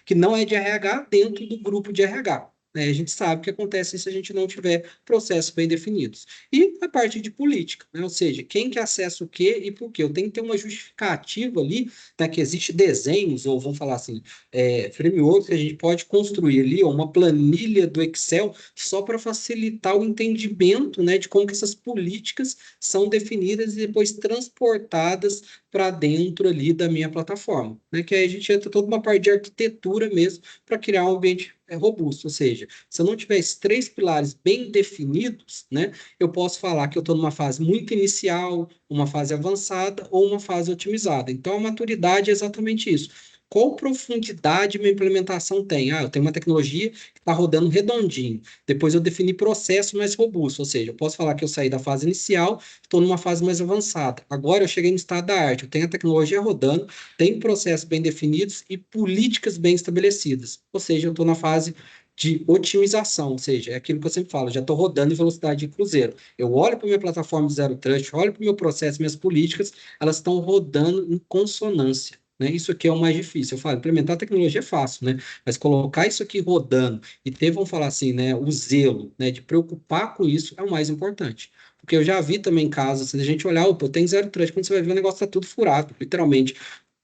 que não é de RH dentro do grupo de RH. Né? A gente sabe que acontece se a gente não tiver processos bem definidos. E a parte de política, né? Ou seja, quem que acessa o quê e por quê. Eu tenho que ter uma justificativa ali, né, que existe desenhos, ou vamos falar assim, frameworks que a gente pode construir ali, ou uma planilha do Excel só para facilitar o entendimento, né, de como que essas políticas são definidas e depois transportadas para dentro ali da minha plataforma, né? Que aí a gente entra toda uma parte de arquitetura mesmo para criar um ambiente robusto. Ou seja, se eu não tiver esses 3 pilares bem definidos, né, eu posso falar que eu estou numa fase muito inicial, uma fase avançada ou uma fase otimizada. Então, a maturidade é exatamente isso. Qual profundidade minha implementação tem? Eu tenho uma tecnologia que está rodando redondinho. Depois eu defini processo mais robusto, ou seja, eu posso falar que eu saí da fase inicial, estou numa fase mais avançada. Agora eu cheguei no estado da arte, eu tenho a tecnologia rodando, tenho processos bem definidos e políticas bem estabelecidas. Ou seja, eu estou na fase de otimização, ou seja, é aquilo que eu sempre falo, já estou rodando em velocidade de cruzeiro. Eu olho para a minha plataforma de Zero Trust, olho para o meu processo, minhas políticas, elas estão rodando em consonância. Né? Isso aqui é o mais difícil. Eu falo, implementar tecnologia é fácil, né? Mas colocar isso aqui rodando e ter, vamos falar assim, né, o zelo, né, de preocupar com isso é o mais importante. Porque eu já vi também casos, se a gente olhar, opa, eu tenho Zero Trust, quando você vai ver o negócio está tudo furado, literalmente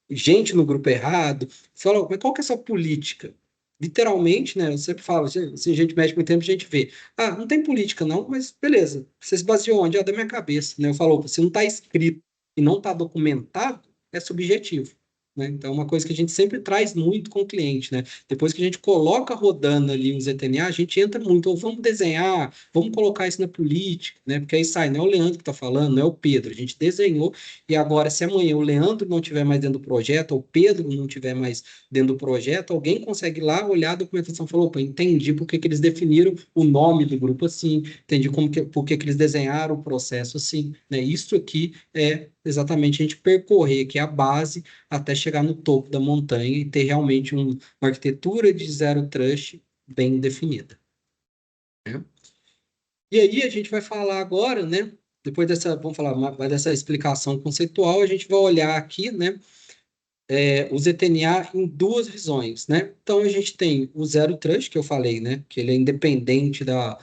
gente no grupo errado. Você fala, mas qual que é a sua política? Literalmente, né? Eu sempre falo, se a gente mexe muito tempo, a gente vê. Ah, não tem política não, mas beleza. Você se baseou onde? Ah, da minha cabeça, né? Eu falo, se não está escrito e não está documentado, é subjetivo. Né? Então, é uma coisa que a gente sempre traz muito com o cliente, né? Depois que a gente coloca rodando ali um ZTNA, a gente entra muito, ou vamos desenhar, vamos colocar isso na política, né? Porque aí sai, não é o Leandro que está falando, não é o Pedro. A gente desenhou e agora, se amanhã o Leandro não estiver mais dentro do projeto, ou o Pedro não estiver mais dentro do projeto, alguém consegue ir lá olhar a documentação e falar, opa, entendi por que que eles definiram o nome do grupo assim, entendi por que que eles desenharam o processo assim, né? Isso aqui é exatamente a gente percorrer aqui a base até chegar no topo da montanha e ter realmente uma arquitetura de Zero Trust bem definida. Né? E aí a gente vai falar agora, né? Depois dessa, vamos falar mais dessa explicação conceitual, a gente vai olhar aqui, né? O ZTNA em duas visões, né? Então a gente tem o Zero Trust, que eu falei, né? Que ele é independente da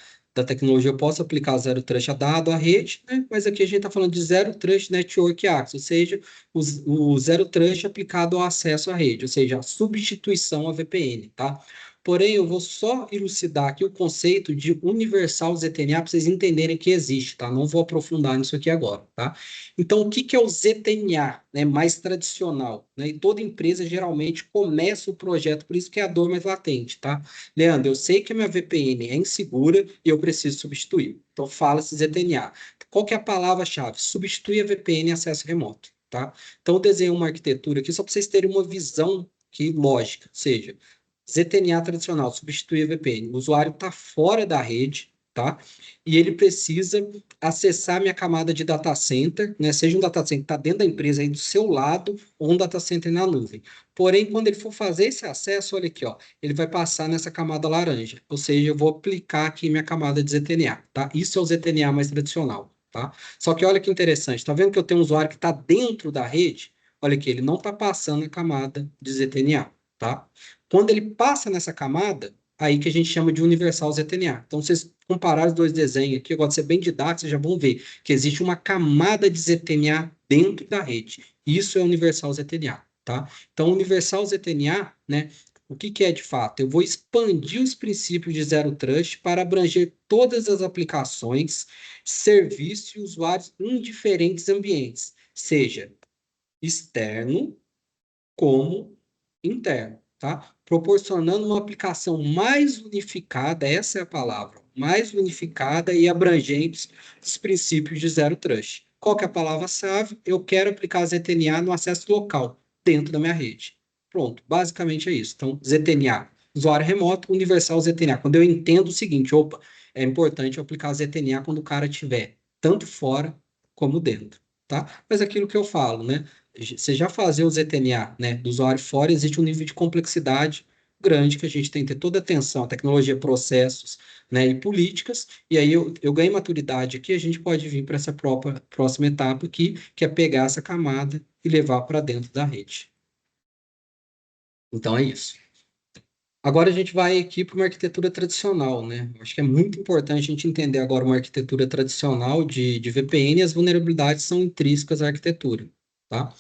tecnologia, eu posso aplicar Zero Trust a dado, a rede, né? Mas aqui a gente está falando de Zero Trust Network Access, ou seja, o Zero Trust aplicado ao acesso à rede, ou seja, a substituição à VPN, tá? Porém, eu vou só elucidar aqui o conceito de universal ZTNA para vocês entenderem que existe, tá? Não vou aprofundar nisso aqui agora, tá? Então, o que que é o ZTNA, né, mais tradicional, né? E toda empresa geralmente começa o projeto, por isso que é a dor mais latente, tá? Leandro, eu sei que a minha VPN é insegura e eu preciso substituir. Então, fala-se ZTNA. Qual que é a palavra-chave? Substituir a VPN em acesso remoto, tá? Então, eu desenhei uma arquitetura aqui só para vocês terem uma visão que lógica, ou seja, ZTNA tradicional, substituir a VPN. O usuário está fora da rede, tá? E ele precisa acessar minha camada de data center, né? Seja um data center que está dentro da empresa aí do seu lado ou um data center na nuvem. Porém, quando ele for fazer esse acesso, olha aqui, ó, ele vai passar nessa camada laranja, ou seja, eu vou aplicar aqui minha camada de ZTNA, tá? Isso é o ZTNA mais tradicional, tá? Só que olha que interessante, tá vendo que eu tenho um usuário que está dentro da rede? Olha aqui, ele não está passando a camada de ZTNA, tá? Quando ele passa nessa camada, aí que a gente chama de universal ZTNA. Então, vocês comparar os dois desenhos aqui, eu gosto de ser bem didático, vocês já vão ver que existe uma camada de ZTNA dentro da rede. Isso é universal ZTNA, tá? Então, universal ZTNA, né? O que que é de fato? Eu vou expandir os princípios de Zero Trust para abranger todas as aplicações, serviços e usuários em diferentes ambientes, seja externo como interno, tá? Proporcionando uma aplicação mais unificada, essa é a palavra, mais unificada e abrangente dos princípios de Zero Trust. Qual que é a palavra-chave? Eu quero aplicar ZTNA no acesso local, dentro da minha rede. Pronto, basicamente é isso. Então, ZTNA, usuário remoto, universal ZTNA. Quando eu entendo o seguinte, opa, é importante eu aplicar ZTNA quando o cara estiver tanto fora como dentro, tá? Mas aquilo que eu falo, né? Você já fazer o ZTNA, né, do usuário fora, existe um nível de complexidade grande que a gente tem que ter toda a atenção, a tecnologia, processos, né, e políticas, e aí eu ganhei maturidade aqui, a gente pode vir para essa próxima etapa aqui, que é pegar essa camada e levar para dentro da rede. Então é isso. Agora a gente vai aqui para uma arquitetura tradicional, né? Eu acho que é muito importante a gente entender agora uma arquitetura tradicional de VPN e as vulnerabilidades são intrínsecas à arquitetura, tá?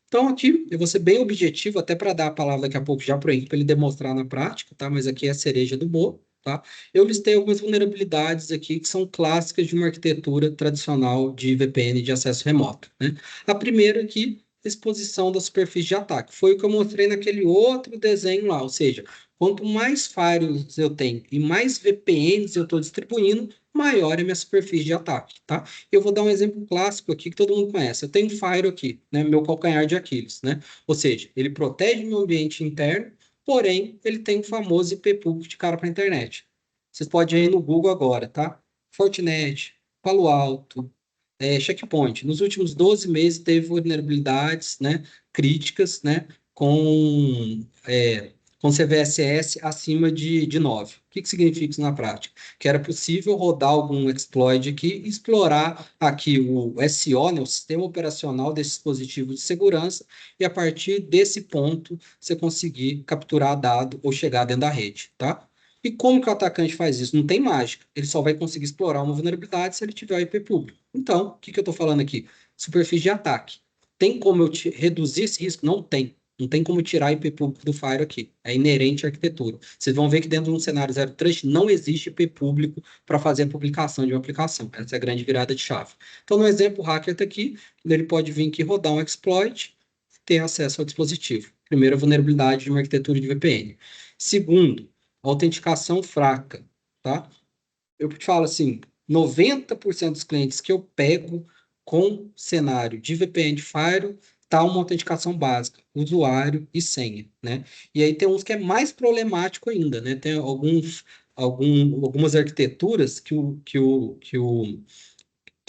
Então, aqui eu vou ser bem objetivo, até para dar a palavra daqui a pouco já para ele demonstrar na prática, tá? Mas aqui é a cereja do bolo, tá? Eu listei algumas vulnerabilidades aqui que são clássicas de uma arquitetura tradicional de VPN de acesso remoto, né? A primeira aqui, exposição da superfície de ataque. Foi o que eu mostrei naquele outro desenho lá, ou seja, quanto mais firewalls eu tenho e mais VPNs eu estou distribuindo, maior é a minha superfície de ataque, tá? Eu vou dar um exemplo clássico aqui que todo mundo conhece. Eu tenho um Firewall aqui, né, meu calcanhar de Aquiles, né? Ou seja, ele protege meu ambiente interno, porém ele tem o famoso IP público de cara para a internet. Vocês podem ir no Google agora, tá? Fortinet, Palo Alto, Checkpoint. Nos últimos 12 meses teve vulnerabilidades, né, críticas, né, com com CVSS acima de 9. O que significa isso na prática? Que era possível rodar algum exploit aqui e explorar aqui o SO, né, o sistema operacional desse dispositivo de segurança, e a partir desse ponto você conseguir capturar dado ou chegar dentro da rede, tá? E como que o atacante faz isso? Não tem mágica. Ele só vai conseguir explorar uma vulnerabilidade se ele tiver o IP público. Então, o que eu estou falando aqui? Superfície de ataque. Tem como eu reduzir esse risco? Não tem. Não tem como tirar IP público do Fire aqui. É inerente à arquitetura. Vocês vão ver que dentro de um cenário Zero Trust não existe IP público para fazer a publicação de uma aplicação. Essa é a grande virada de chave. Então, no exemplo, o hacker está aqui, ele pode vir aqui rodar um exploit e ter acesso ao dispositivo. Primeira vulnerabilidade de uma arquitetura de VPN. Segundo, autenticação fraca, tá? Eu te falo assim, 90% dos clientes que eu pego com cenário de VPN de Firewall tá uma autenticação básica, usuário e senha, né? E aí tem uns que é mais problemático ainda, né? Tem algumas arquiteturas que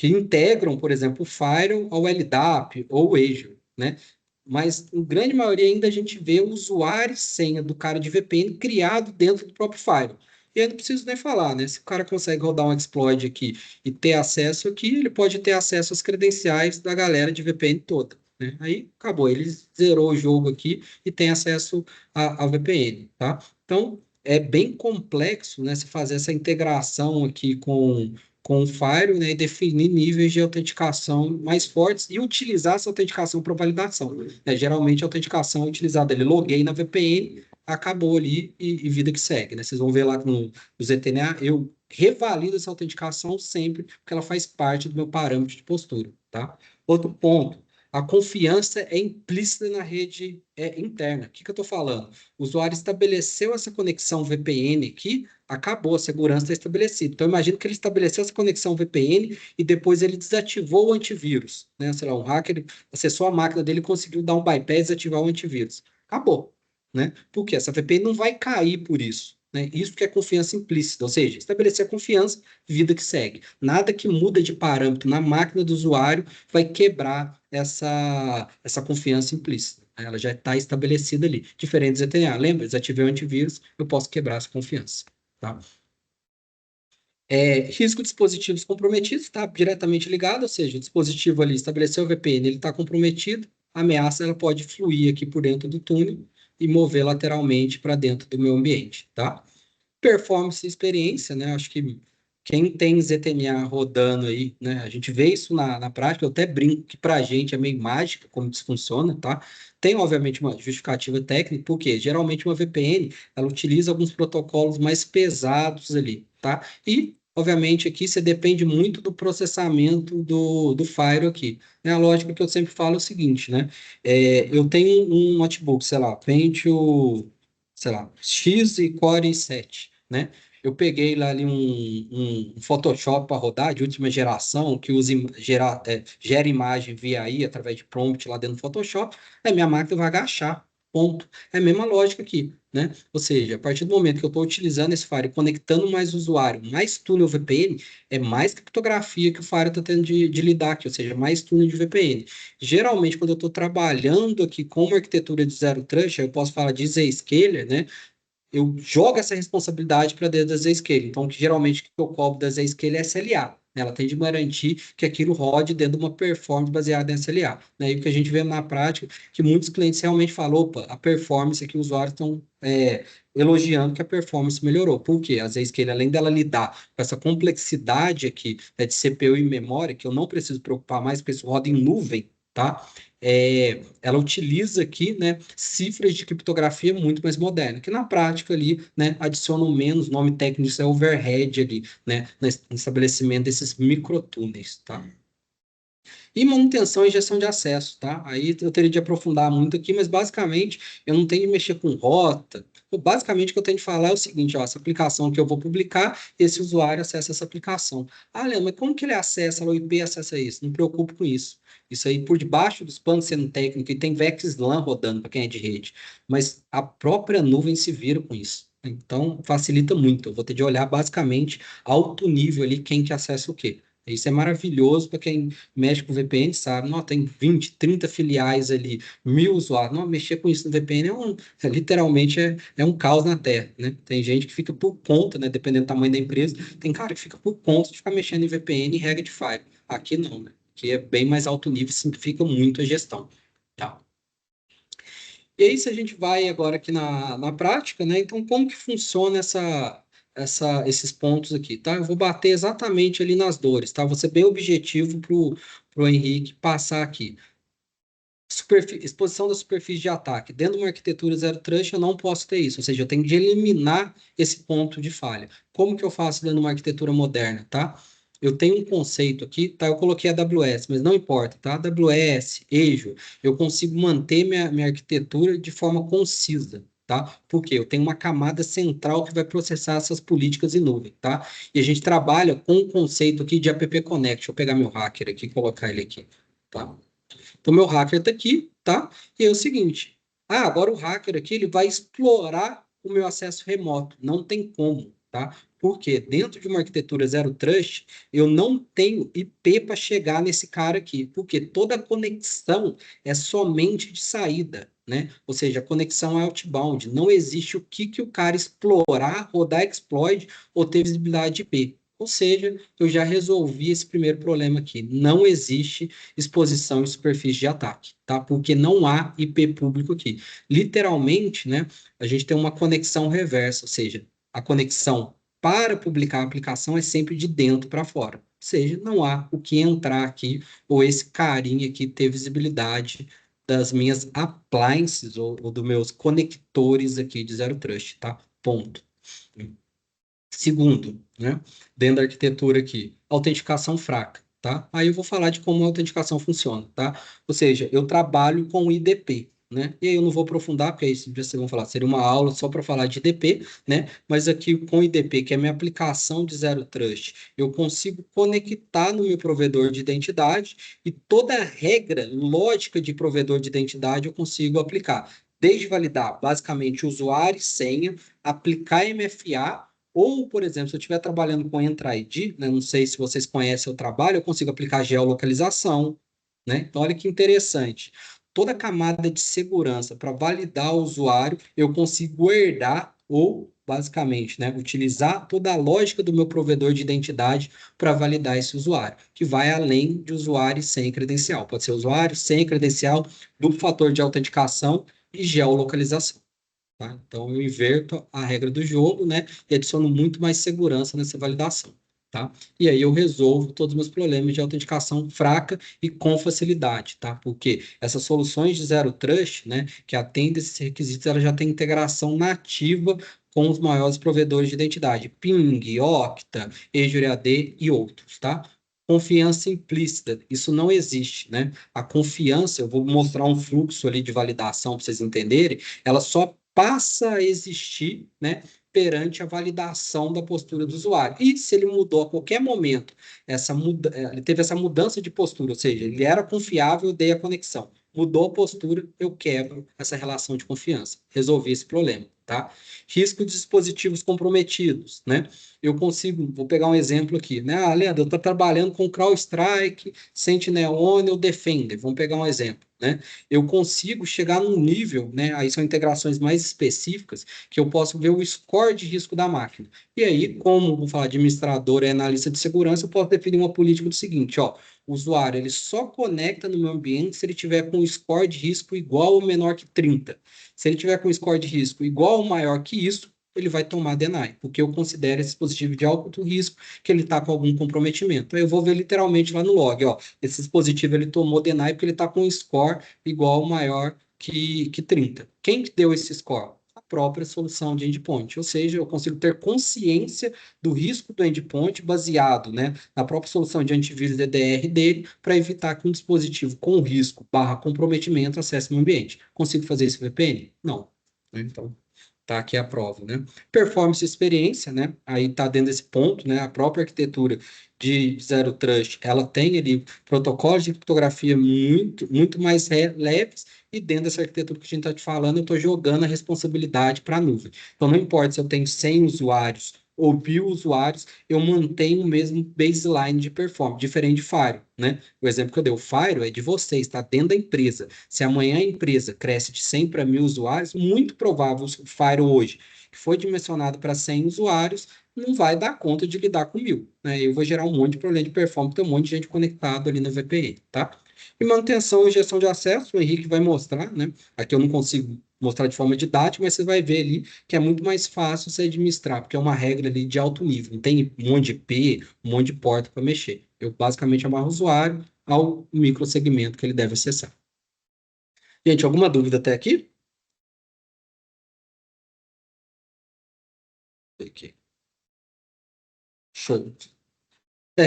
integram, por exemplo, o Firewall ao LDAP ou o Azure, né? Mas, em grande maioria, ainda a gente vê o usuário e senha do cara de VPN criado dentro do próprio Firewall. E eu não preciso nem falar, né? Se o cara consegue rodar um exploit aqui e ter acesso aqui, ele pode ter acesso às credenciais da galera de VPN toda, né? Aí, acabou. Ele zerou o jogo aqui e tem acesso a VPN, tá? Então, é bem complexo, né? Se fazer essa integração aqui com o Firewall, né, e definir níveis de autenticação mais fortes e utilizar essa autenticação para validação, né? Geralmente a autenticação é utilizada ali, loguei na VPN, acabou ali e vida que segue, né? Vocês vão ver lá no ZTNA, eu revalido essa autenticação sempre, porque ela faz parte do meu parâmetro de postura, tá? Outro ponto, a confiança é implícita na rede interna. O que eu estou falando? O usuário estabeleceu essa conexão VPN aqui, acabou, a segurança está estabelecida. Então, imagino que ele estabeleceu essa conexão VPN e depois ele desativou o antivírus, né? Sei lá, um hacker acessou a máquina dele e conseguiu dar um bypass e desativar o antivírus. Acabou, né? Porque essa VPN não vai cair por isso, né? Isso que é confiança implícita, ou seja, estabelecer a confiança, vida que segue. Nada que muda de parâmetro na máquina do usuário vai quebrar essa confiança implícita. Ela já está estabelecida ali. Diferente do ZTNA. Lembra? Desativei o antivírus, eu posso quebrar essa confiança. Tá? Risco de dispositivos comprometidos está diretamente ligado, ou seja, o dispositivo ali estabeleceu o VPN, ele está comprometido, a ameaça ela pode fluir aqui por dentro do túnel e mover lateralmente para dentro do meu ambiente, tá? Performance e experiência, né? Acho que quem tem ZTNA rodando aí, né? A gente vê isso na prática, eu até brinco que para a gente é meio mágica como isso funciona, tá? Tem, obviamente, uma justificativa técnica, porque geralmente uma VPN, ela utiliza alguns protocolos mais pesados ali, tá? E, obviamente, aqui você depende muito do processamento do Firewall aqui. Né? A lógica que eu sempre falo é o seguinte, né? Eu tenho um notebook, sei lá, Pentium, sei lá, X e Core i7, né? Eu peguei lá ali um Photoshop para rodar de última geração, que gera imagem via AI, através de prompt lá dentro do Photoshop, aí minha máquina vai agachar, ponto. É a mesma lógica aqui, né? Ou seja, a partir do momento que eu estou utilizando esse Fire, conectando mais usuário, mais túnel VPN, é mais criptografia que o Fire está tendo de lidar aqui, ou seja, mais túnel de VPN. Geralmente, quando eu estou trabalhando aqui com uma arquitetura de Zero Trust, eu posso falar de Zscaler, né? Eu jogo essa responsabilidade para dentro da Zscaler. Então, geralmente, o que eu cobro da Zscaler é SLA. Né? Ela tem de garantir que aquilo rode dentro de uma performance baseada em SLA. Né? E o que a gente vê na prática, que muitos clientes realmente falam, opa, a performance aqui, os usuários estão elogiando que a performance melhorou. Por quê? A Zscaler, além dela lidar com essa complexidade aqui, né, de CPU e memória, que eu não preciso preocupar mais, porque isso roda em nuvem, tá? Ela utiliza aqui, né, cifras de criptografia muito mais moderna, que na prática ali, né, adicionam menos, nome técnico disso é overhead ali, né, no estabelecimento desses microtúneis, tá? E manutenção e gestão de acesso, tá? Aí eu teria de aprofundar muito aqui, mas basicamente eu não tenho de mexer com rota. Basicamente o que eu tenho de falar é o seguinte, ó, essa aplicação que eu vou publicar, esse usuário acessa essa aplicação. Ah, Leandro, mas como que ele acessa, o IP acessa isso? Não me preocupo com isso. Isso aí por debaixo dos panos sendo técnico, e tem VXLAN rodando para quem é de rede, mas a própria nuvem se vira com isso. Então facilita muito. Eu vou ter de olhar basicamente alto nível ali quem que acessa o quê. Isso é maravilhoso para quem mexe com VPN, sabe? Não, tem 20, 30 filiais ali, 1.000 usuários. Não, mexer com isso no VPN literalmente é um caos na Terra, né? Tem gente que fica por conta, né? Dependendo do tamanho da empresa, tem cara que fica por conta de ficar mexendo em VPN e regra de file. Aqui não, né? Aqui é bem mais alto nível, simplifica muito a gestão. Tá? E aí, se a gente vai agora aqui na prática, né? Então, como que funciona esses pontos aqui, tá? Eu vou bater exatamente ali nas dores, tá? Vou ser bem objetivo pro Henrique passar aqui. Exposição da superfície de ataque. Dentro de uma arquitetura Zero Trust, eu não posso ter isso, ou seja, eu tenho de eliminar esse ponto de falha. Como que eu faço dentro de uma arquitetura moderna, tá? Eu tenho um conceito aqui, tá? Eu coloquei a AWS, mas não importa, tá? AWS, Azure, eu consigo manter minha arquitetura de forma concisa, tá? Porque eu tenho uma camada central que vai processar essas políticas em nuvem, tá? E a gente trabalha com o conceito aqui de App Connect. Deixa eu pegar meu hacker aqui e colocar ele aqui, tá? Então, meu hacker está aqui, tá? E é o seguinte, agora o hacker aqui, ele vai explorar o meu acesso remoto. Não tem como, tá? Porque dentro de uma arquitetura Zero Trust, eu não tenho IP para chegar nesse cara aqui, porque toda conexão é somente de saída, né? Ou seja, a conexão é outbound. Não existe o que o cara explorar, rodar exploit ou ter visibilidade de IP. Ou seja, eu já resolvi esse primeiro problema aqui. Não existe exposição em superfície de ataque, tá? Porque não há IP público aqui. Literalmente, né, a gente tem uma conexão reversa, ou seja, a conexão para publicar a aplicação é sempre de dentro para fora. Ou seja, não há o que entrar aqui, ou esse carinha aqui ter visibilidade das minhas appliances ou dos meus conectores aqui de Zero Trust, tá? Ponto. Segundo, né, dentro da arquitetura aqui, autenticação fraca, tá? Aí eu vou falar de como a autenticação funciona, tá? Ou seja, eu trabalho com IDP, né? E aí eu não vou aprofundar, porque aí vocês vão falar, seria uma aula só para falar de IDP, né? Mas aqui com IDP, que é a minha aplicação de Zero Trust, eu consigo conectar no meu provedor de identidade e toda a regra lógica de provedor de identidade eu consigo aplicar. Desde validar basicamente usuário e senha, aplicar MFA ou, por exemplo, se eu estiver trabalhando com Entra ID, né, não sei se vocês conhecem o trabalho, eu consigo aplicar geolocalização, né? Então, olha que interessante. Toda a camada de segurança para validar o usuário, eu consigo herdar ou, basicamente, né, utilizar toda a lógica do meu provedor de identidade para validar esse usuário, que vai além de usuário sem credencial. Pode ser usuário sem credencial, duplo fator de autenticação e geolocalização. Tá? Então, eu inverto a regra do jogo, né? E adiciono muito mais segurança nessa validação. Tá? E aí eu resolvo todos os meus problemas de autenticação fraca e com facilidade, tá? Porque essas soluções de Zero Trust, né, que atendem esses requisitos, ela já tem integração nativa com os maiores provedores de identidade, Ping, Okta, Azure AD e outros, tá? Confiança implícita, isso não existe, né? A confiança, eu vou mostrar um fluxo ali de validação para vocês entenderem, ela só passa a existir, né, perante a validação da postura do usuário. E se ele mudou a qualquer momento, ele teve essa mudança de postura, ou seja, ele era confiável, eu dei a conexão. Mudou a postura, eu quebro essa relação de confiança. Resolvi esse problema, tá? Risco de dispositivos comprometidos, né? Eu consigo, vou pegar um exemplo aqui, né? Leandro, eu estou trabalhando com CrowdStrike, Sentinel-One ou Defender. Vamos pegar um exemplo, né? Eu consigo chegar num nível, né? Aí são integrações mais específicas, que eu posso ver o score de risco da máquina. E aí, como, vou falar, administrador e analista de segurança, eu posso definir uma política do seguinte, ó, o usuário, ele só conecta no meu ambiente se ele tiver com um score de risco igual ou menor que 30. Se ele tiver com um score de risco igual ou maior que isso, ele vai tomar deny, porque eu considero esse dispositivo de alto risco, que ele está com algum comprometimento. Aí eu vou ver literalmente lá no log, ó, esse dispositivo ele tomou deny porque ele está com um score igual ou maior que 30. Quem que deu esse score? A própria solução de endpoint, ou seja, eu consigo ter consciência do risco do endpoint baseado, né, na própria solução de antivírus DDR dele, para evitar que um dispositivo com risco / comprometimento acesse meu ambiente. Consigo fazer isso VPN? Não. Então, tá aqui a prova, né? Performance e experiência, né? Aí tá dentro desse ponto, né? A própria arquitetura de Zero Trust, ela tem ali protocolos de criptografia muito mais leves, e dentro dessa arquitetura que a gente está te falando, eu estou jogando a responsabilidade para a nuvem. Então, não importa se eu tenho 100 usuários ou 1.000 usuários, eu mantenho o mesmo baseline de performance, diferente de Fire, né? O exemplo que eu dei, o Fire é de vocês, está dentro da empresa. Se amanhã a empresa cresce de 100 para 1.000 usuários, muito provável o Fire hoje, que foi dimensionado para 100 usuários, não vai dar conta de lidar com 1.000, né? Eu vou gerar um monte de problema de performance, tem um monte de gente conectado ali na VPN, tá? E manutenção e gestão de acesso, o Henrique vai mostrar, né? Aqui eu não consigo mostrar de forma didática, mas você vai ver ali que é muito mais fácil você administrar, porque é uma regra ali de alto nível. Não tem um monte de IP, um monte de porta para mexer. Eu basicamente amarro o usuário ao microsegmento que ele deve acessar. Gente, alguma dúvida até aqui? Aqui. Show.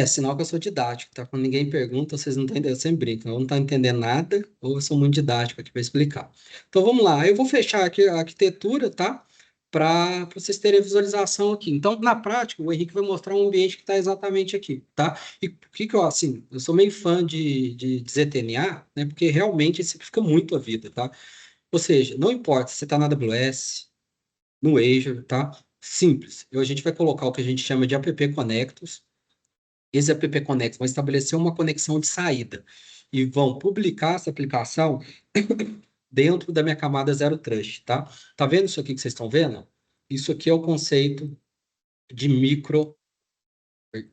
Sinal que eu sou didático, tá? Quando ninguém pergunta, vocês não estão entendendo, eu sempre brinco, eu não estou entendendo nada, ou eu sou muito didático aqui para explicar. Então vamos lá, eu vou fechar aqui a arquitetura, tá? Para vocês terem a visualização aqui. Então, na prática, o Henrique vai mostrar um ambiente que está exatamente aqui, tá? E o que eu, assim, eu sou meio fã de ZTNA, né? Porque realmente simplifica muito a vida, tá? Ou seja, não importa se você está na AWS, no Azure, tá? Simples. A gente vai colocar o que a gente chama de app connectors. Esse app connector vai estabelecer uma conexão de saída e vão publicar essa aplicação dentro da minha camada Zero Trust, tá? Tá vendo isso aqui que vocês estão vendo? Isso aqui é o conceito de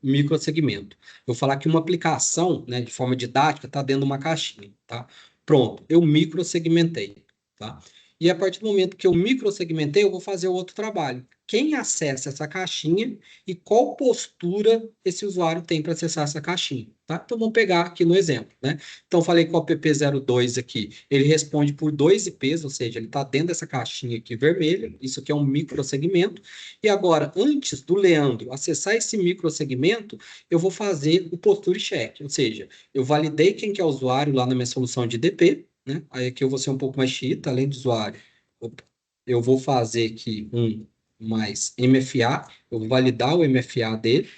microsegmento. Eu vou falar que uma aplicação, né, de forma didática, está dentro de uma caixinha, tá? Pronto, eu microsegmentei, tá? E a partir do momento que eu microsegmentei, eu vou fazer outro trabalho. Quem acessa essa caixinha e qual postura esse usuário tem para acessar essa caixinha, tá? Então, vamos pegar aqui no exemplo, né? Então, falei com o app02 aqui, ele responde por 2 IPs, ou seja, ele está dentro dessa caixinha aqui vermelha, isso aqui é um microsegmento, e agora, antes do Leandro acessar esse microsegmento, eu vou fazer o posture check, ou seja, eu validei quem que é o usuário lá na minha solução de DP, né? Aí aqui eu vou ser um pouco mais xiita, além do usuário. Opa, eu vou fazer aqui um mais MFA, eu vou validar o MFA dele,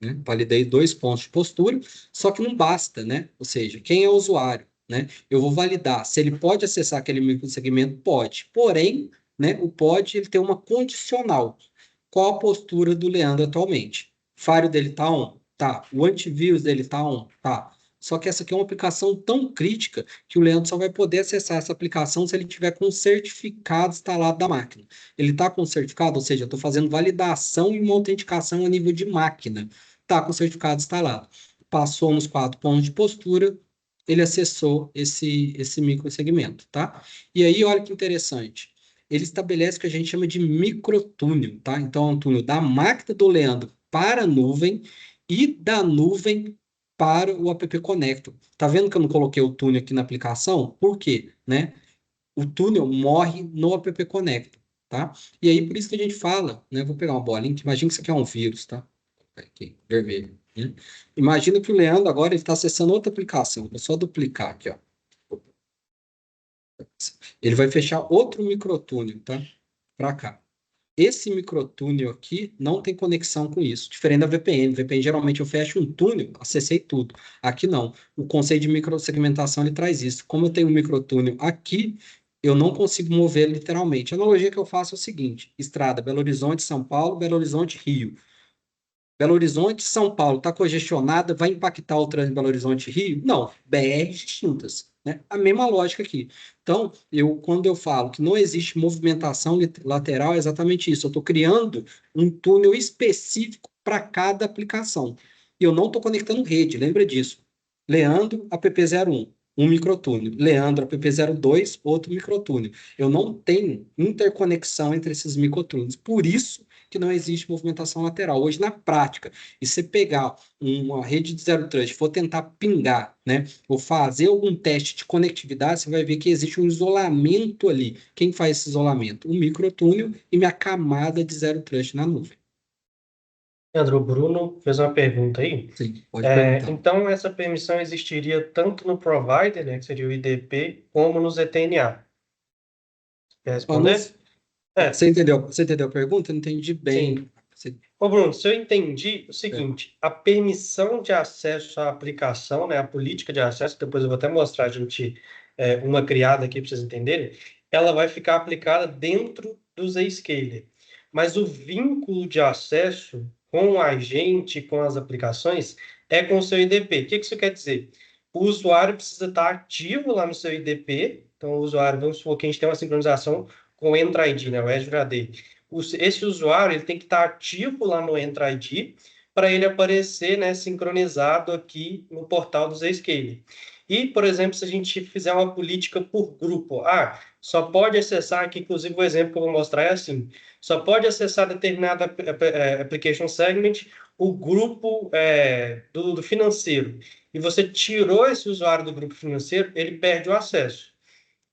né? Validei 2 pontos de postura, só que não basta, né? Ou seja, quem é o usuário, né? Eu vou validar se ele pode acessar aquele microsegmento, pode. Porém, né, o pode ele tem uma condicional. Qual a postura do Leandro atualmente? O Fire dele tá on? Tá. O antivírus dele tá on? Tá. Só que essa aqui é uma aplicação tão crítica que o Leandro só vai poder acessar essa aplicação se ele tiver com o certificado instalado da máquina. Ele está com o certificado, ou seja, eu estou fazendo validação e uma autenticação a nível de máquina. Está com o certificado instalado. Passou nos 4 pontos de postura, ele acessou esse microsegmento, tá? E aí, olha que interessante. Ele estabelece o que a gente chama de microtúnel, tá? Então, é um túnel da máquina do Leandro para a nuvem e da nuvem para o app Connector. Tá vendo que eu não coloquei o túnel aqui na aplicação? Por quê? Né? O túnel morre no app Connector, tá? E aí, por isso que a gente fala, né? Vou pegar uma bolinha, imagina que isso aqui é um vírus, tá? Aqui, vermelho. Né? Imagina que o Leandro agora ele está acessando outra aplicação. Vou só duplicar aqui, ó. Ele vai fechar outro microtúnel, tá? Para cá. Esse microtúnel aqui não tem conexão com isso, diferente da VPN. VPN geralmente eu fecho um túnel, acessei tudo. Aqui não. O conceito de microsegmentação ele traz isso. Como eu tenho um microtúnel aqui, eu não consigo mover literalmente. A analogia que eu faço é o seguinte: estrada Belo Horizonte, São Paulo, Belo Horizonte, Rio. Belo Horizonte, São Paulo está congestionada, vai impactar o trânsito em Belo Horizonte, Rio? Não, BRs distintas, né? A mesma lógica aqui. Então, quando eu falo que não existe movimentação lateral, é exatamente isso. Eu estou criando um túnel específico para cada aplicação. E eu não estou conectando rede, lembra disso. Leandro, app01, um microtúnel. Leandro, app02, outro microtúnel. Eu não tenho interconexão entre esses microtúneis. Por isso que não existe movimentação lateral. Hoje, na prática, e você pegar uma rede de Zero Trust, for tentar pingar, né, ou fazer algum teste de conectividade, você vai ver que existe um isolamento ali. Quem faz esse isolamento? O microtúnel e minha camada de Zero Trust na nuvem. Leandro, o Bruno fez uma pergunta aí. Sim, pode perguntar. Então, essa permissão existiria tanto no provider, né, que seria o IDP, como no ZTNA. Quer Ó, não- responder? É, você entendeu a pergunta? Eu não entendi bem. sim. Ô, Bruno, se eu entendi o seguinte, a permissão de acesso à aplicação, né, a política de acesso, depois eu vou até mostrar a gente uma criada aqui para vocês entenderem, ela vai ficar aplicada dentro do Zscaler. mas o vínculo de acesso com o agente, com as aplicações, é com o seu IDP. O que isso quer dizer? O usuário precisa estar ativo lá no seu IDP. Então, o usuário, vamos supor que a gente tem uma sincronização com o Entra ID, né, o Azure AD. Esse usuário ele tem que estar ativo lá no Entra ID para ele aparecer, né, sincronizado aqui no portal do Zscaler. E, por exemplo, se a gente fizer uma política por grupo, só pode acessar, aqui inclusive o exemplo que eu vou mostrar é assim, só pode acessar determinado application segment o grupo do financeiro. E você tirou esse usuário do grupo financeiro, ele perde o acesso.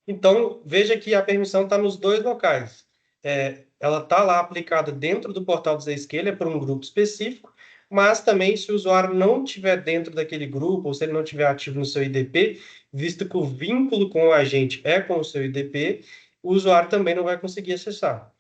Então, veja que a permissão está nos dois locais. Ela está lá aplicada dentro do portal do Zscaler para um grupo específico, mas também se o usuário não estiver dentro daquele grupo, ou se ele não estiver ativo no seu IDP, visto que o vínculo com o agente é com o seu IDP, o usuário também não vai conseguir acessar.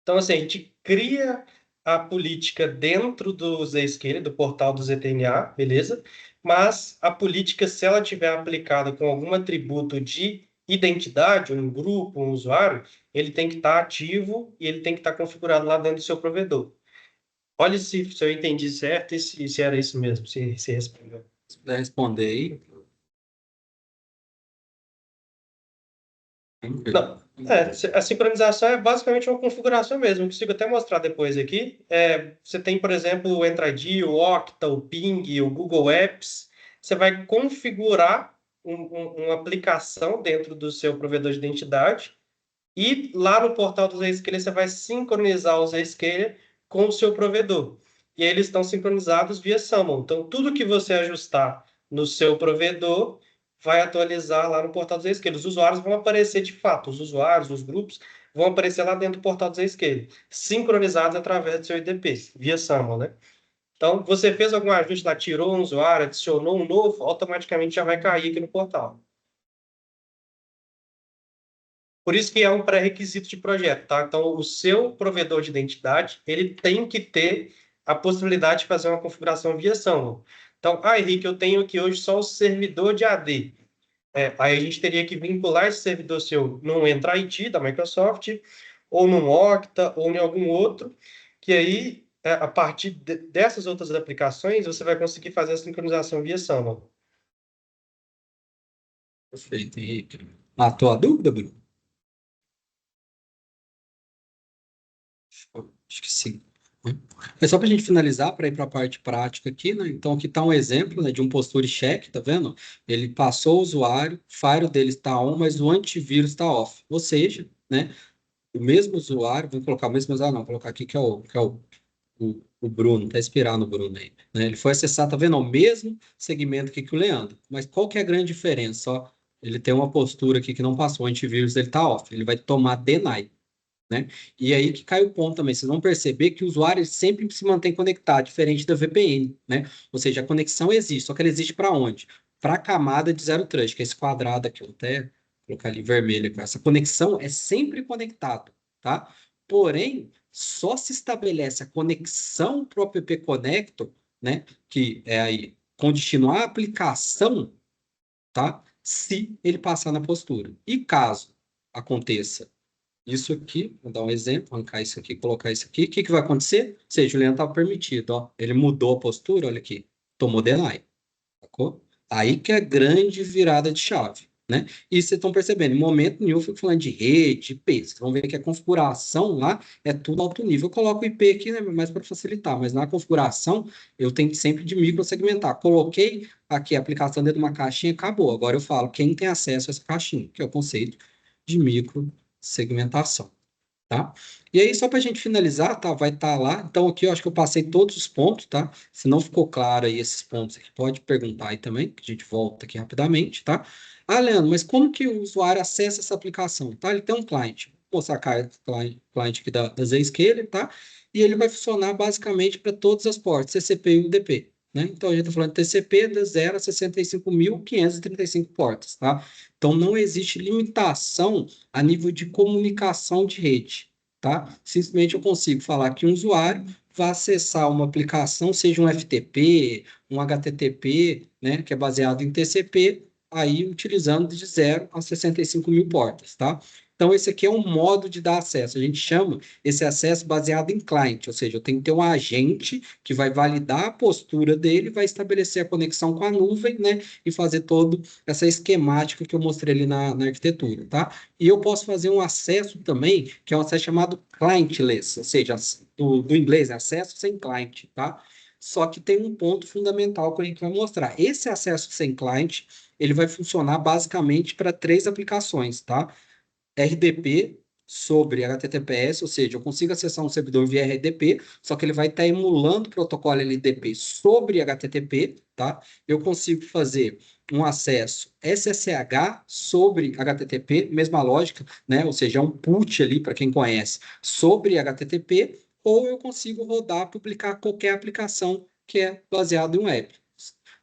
Então, assim, a gente cria a política dentro do Zscaler, do portal do ZTNA, beleza? Mas a política, se ela tiver aplicada com algum atributo de identidade, um grupo, um usuário, ele tem que estar ativo e ele tem que estar configurado lá dentro do seu provedor. Olha se eu entendi certo e se era isso mesmo, se respondeu. Se puder responder aí. Não, a sincronização é basicamente uma configuração mesmo. Eu consigo até mostrar depois aqui. Você tem, por exemplo, o Entra ID, o Okta, o Ping, o Google Apps. Você vai configurar uma aplicação dentro do seu provedor de identidade e lá no portal do Zscaler você vai sincronizar o Zscaler com o seu provedor. E aí eles estão sincronizados via SAML. Então, tudo que você ajustar no seu provedor vai atualizar lá no portal do Zscaler. Os usuários vão aparecer de fato, os usuários, os grupos, vão aparecer lá dentro do portal do Zscaler, sincronizados através do seu IDP, via SAML, né? Então, você fez algum ajuste lá, tirou um usuário, adicionou um novo, automaticamente já vai cair aqui no portal. Por isso que é um pré-requisito de projeto, tá? Então, o seu provedor de identidade, ele tem que ter a possibilidade de fazer uma configuração via SAML. Então, Henrique, eu tenho aqui hoje só o servidor de AD. Aí a gente teria que vincular esse servidor seu num Entra ID da Microsoft, ou num Okta, ou em algum outro, que aí, a partir dessas outras aplicações, você vai conseguir fazer a sincronização via SAML. Perfeito, Henrique. Matou a dúvida, Bruno? Acho que sim. É só para a gente finalizar, para ir para a parte prática aqui, né? Então, aqui está um exemplo, né, de um posture check, tá vendo? Ele passou o usuário, o firewall dele está on, mas o antivírus está off. Ou seja, né, o mesmo usuário, vamos colocar o mesmo usuário, não, vou colocar aqui que é o Bruno, tá inspirado no Bruno aí, né? Ele foi acessar, tá vendo? O mesmo segmento aqui que o Leandro. Mas qual que é a grande diferença? Ó, ele tem uma postura aqui que não passou, o antivírus dele tá off, ele vai tomar deny. Né? E aí que cai o ponto também. Vocês vão perceber que o usuário sempre se mantém conectado, diferente da VPN, né? Ou seja, a conexão existe, só que ela existe para onde? Para a camada de zero trust, que é esse quadrado aqui, eu vou até colocar ali vermelho aqui. Essa conexão é sempre conectado, tá? Porém, só se estabelece a conexão para o app Connector, né? Que é aí continuar a aplicação, tá? Se ele passar na postura. E caso aconteça isso aqui, vou dar um exemplo, arrancar isso aqui, colocar isso aqui, o que vai acontecer? Ou seja, o Juliano estava permitido, ó, ele mudou a postura, olha aqui, tomou deny, sacou? Aí que é a grande virada de chave, né? E vocês estão percebendo, em momento nenhum eu fico falando de rede, IP, vocês vão ver que a configuração lá é tudo alto nível. Eu coloco o IP aqui, né, mais para facilitar, mas na configuração eu tenho que sempre de microsegmentar. Coloquei aqui a aplicação dentro de uma caixinha, acabou. Agora eu falo quem tem acesso a essa caixinha, que é o conceito de microsegmentação. Tá? E aí, só para a gente finalizar, tá? Vai estar lá. Então, aqui eu acho que eu passei todos os pontos, tá? Se não ficou claro aí esses pontos aqui, pode perguntar aí também, que a gente volta aqui rapidamente, tá? Ah, Leandro, mas como que o usuário acessa essa aplicação? Tá? Ele tem um cliente. Vou mostrar a cliente aqui da Zscaler, tá? E ele vai funcionar basicamente para todas as portas, TCP e UDP. Né? Então, a gente está falando de TCP de 0 a 65.535 portas, tá? Então, não existe limitação a nível de comunicação de rede, tá? Simplesmente eu consigo falar que um usuário vai acessar uma aplicação, seja um FTP, um HTTP, né, que é baseado em TCP, aí utilizando de 0 a 65.000 portas, tá? Então, esse aqui é um modo de dar acesso. A gente chama esse acesso baseado em client, ou seja, eu tenho que ter um agente que vai validar a postura dele, vai estabelecer a conexão com a nuvem, né, e fazer toda essa esquemática que eu mostrei ali na arquitetura, tá? E eu posso fazer um acesso também, que é um acesso chamado clientless, ou seja, do inglês, acesso sem client, tá? Só que tem um ponto fundamental que a gente vai mostrar. Esse acesso sem client, ele vai funcionar basicamente para três aplicações, tá? RDP sobre HTTPS, ou seja, eu consigo acessar um servidor via RDP, só que ele vai estar emulando o protocolo LDP sobre HTTP, tá? Eu consigo fazer um acesso SSH sobre HTTP, mesma lógica, né? Ou seja, é um put ali, para quem conhece, sobre HTTP, ou eu consigo rodar, publicar qualquer aplicação que é baseada em web.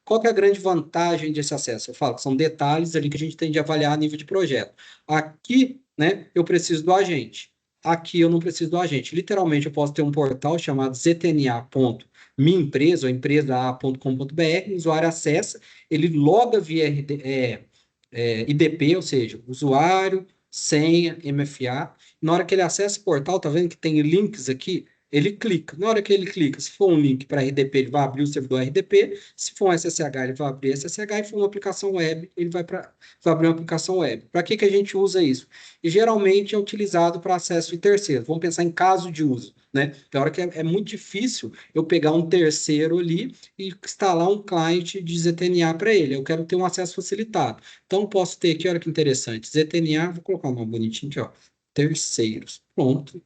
Qual que é a grande vantagem desse acesso? Eu falo que são detalhes ali que a gente tem de avaliar a nível de projeto. Aqui, né, eu preciso do agente. Aqui eu não preciso do agente. Literalmente, eu posso ter um portal chamado ztna.minhaempresa ou empresa.a.com.br, o usuário acessa, ele loga via IDP, ou seja, usuário, senha, MFA. Na hora que ele acessa o portal, tá vendo que tem links aqui? Ele clica. Na hora que ele clica, se for um link para RDP, ele vai abrir o servidor RDP. Se for um SSH, ele vai abrir SSH. E se for uma aplicação web, ele vai abrir uma aplicação web. Para que a gente usa isso? E geralmente é utilizado para acesso de terceiros. Vamos pensar em caso de uso, né? Tem hora que é muito difícil eu pegar um terceiro ali e instalar um client de ZTNA para ele. Eu quero ter um acesso facilitado. Então, posso ter aqui, olha que interessante, ZTNA, vou colocar um nome bonitinho aqui, ó, terceiros. Pronto.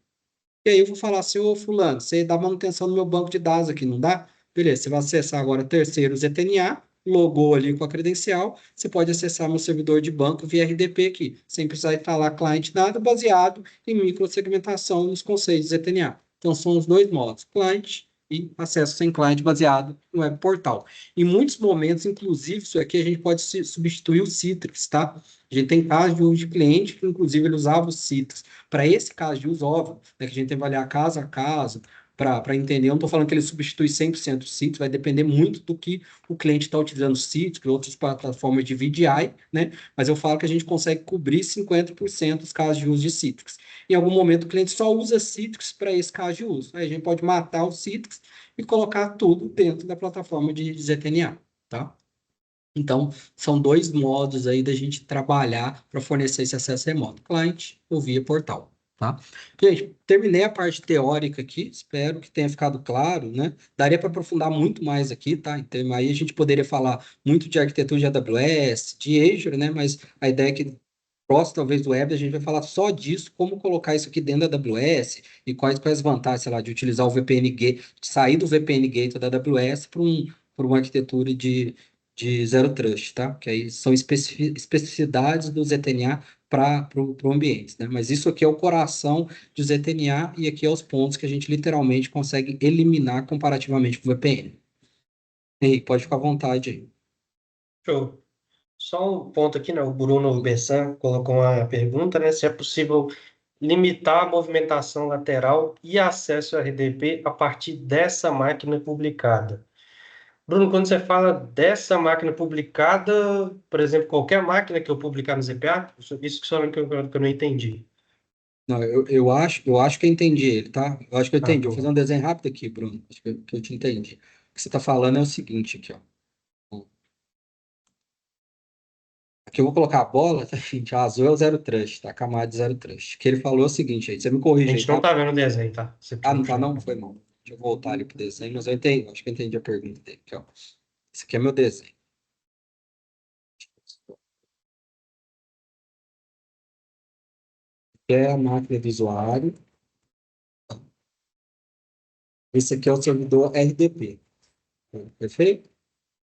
E aí eu vou falar assim, ô fulano, você dá manutenção no meu banco de dados aqui, não dá? Beleza, você vai acessar agora terceiro ZTNA, logou ali com a credencial, você pode acessar meu servidor de banco via RDP aqui, sem precisar instalar cliente nada, baseado em microsegmentação nos conceitos de ZTNA. Então, são os dois modos, client e acesso sem cliente baseado no web portal. Em muitos momentos, inclusive, isso aqui a gente pode substituir o Citrix, tá? A gente tem casos de uso de cliente que, inclusive, ele usava o Citrix. Para esse caso de uso, óbvio, né, que a gente tem que avaliar caso a caso, para entender. Eu não estou falando que ele substitui 100% o Citrix, vai depender muito do que o cliente está utilizando Citrix, outras plataformas de VDI, né? Mas eu falo que a gente consegue cobrir 50% dos casos de uso de Citrix. Em algum momento, o cliente só usa Citrix para esse caso de uso. Aí a gente pode matar o Citrix e colocar tudo dentro da plataforma de ZTNA, tá? Então, são dois modos aí da gente trabalhar para fornecer esse acesso remoto, cliente ou via portal, tá? Gente, terminei a parte teórica aqui, espero que tenha ficado claro, né? Daria para aprofundar muito mais aqui, tá? Então, aí a gente poderia falar muito de arquitetura de AWS, de Azure, né? Mas a ideia é que próximo, talvez, do web, a gente vai falar só disso, como colocar isso aqui dentro da AWS e quais vantagens, sei lá, de utilizar o VPN Gateway, de sair do VPN Gateway da AWS para uma arquitetura de Zero Trust, tá? Que aí são especificidades do ZTNA para o ambiente, né? Mas isso aqui é o coração do ZTNA e aqui é os pontos que a gente literalmente consegue eliminar comparativamente com o VPN. Henrique, pode ficar à vontade aí. Show. Só um ponto aqui, né? O Bruno Bessan colocou uma pergunta, né? Se é possível limitar a movimentação lateral e acesso ao RDP a partir dessa máquina publicada. Bruno, quando você fala dessa máquina publicada, por exemplo, qualquer máquina que eu publicar no ZPA, isso que só que eu não entendi. Não, eu acho que eu entendi ele, tá? Eu acho que eu Ah, entendi. Vou fazer bom. um desenho rápido aqui, Bruno. Acho que eu te entendi. O que você está falando é o seguinte aqui, ó. Aqui eu vou colocar a bola, tá, gente? A azul é o zero trust, tá? A camada de zero trust. O que ele falou é o seguinte aí, você me A corrige aí, gente não tá? tá vendo o desenho, tá? Você Ah, não tá puxa. não? Foi mal. Deixa eu voltar ali pro desenho, mas eu entendi. Acho que eu entendi a pergunta dele. Aqui, ó. Esse aqui é meu desenho. Aqui é a máquina do usuário. Esse aqui é o servidor RDP. Perfeito?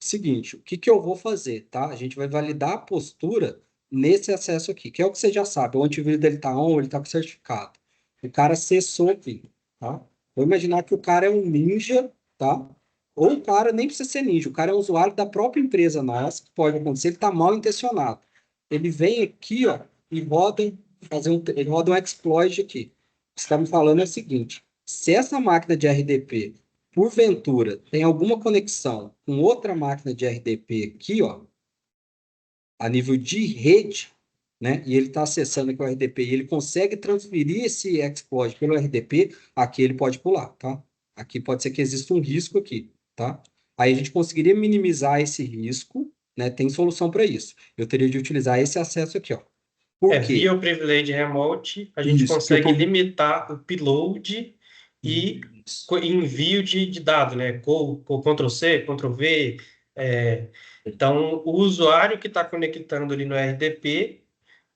Seguinte, o que que eu vou fazer, tá? A gente vai validar a postura nesse acesso aqui, que é o que você já sabe. O antivírus dele tá on, ele tá com certificado. O cara acessou aqui, tá? Vou imaginar que o cara é um ninja, tá? Ou o cara nem precisa ser ninja, o cara é um usuário da própria empresa nossa, que pode acontecer, ele tá mal intencionado. Ele vem aqui, ó, e ele roda um exploit aqui. O que você está me falando é o seguinte: se essa máquina de RDP porventura tem alguma conexão com outra máquina de RDP aqui, ó, a nível de rede, né? E ele está acessando aqui o RDP e ele consegue transferir esse exploit pelo RDP, aqui ele pode pular, tá? Aqui pode ser que exista um risco aqui, tá? Aí a gente conseguiria minimizar esse risco, né? Tem solução para isso. Eu teria de utilizar esse acesso aqui, ó. Por Via quê? o Privilege Remote, a gente Isso, porque consegue limitar o upload e Isso. envio de dado, né? Com Ctrl+C, Ctrl+V. Então, o usuário que está conectando ali no RDP,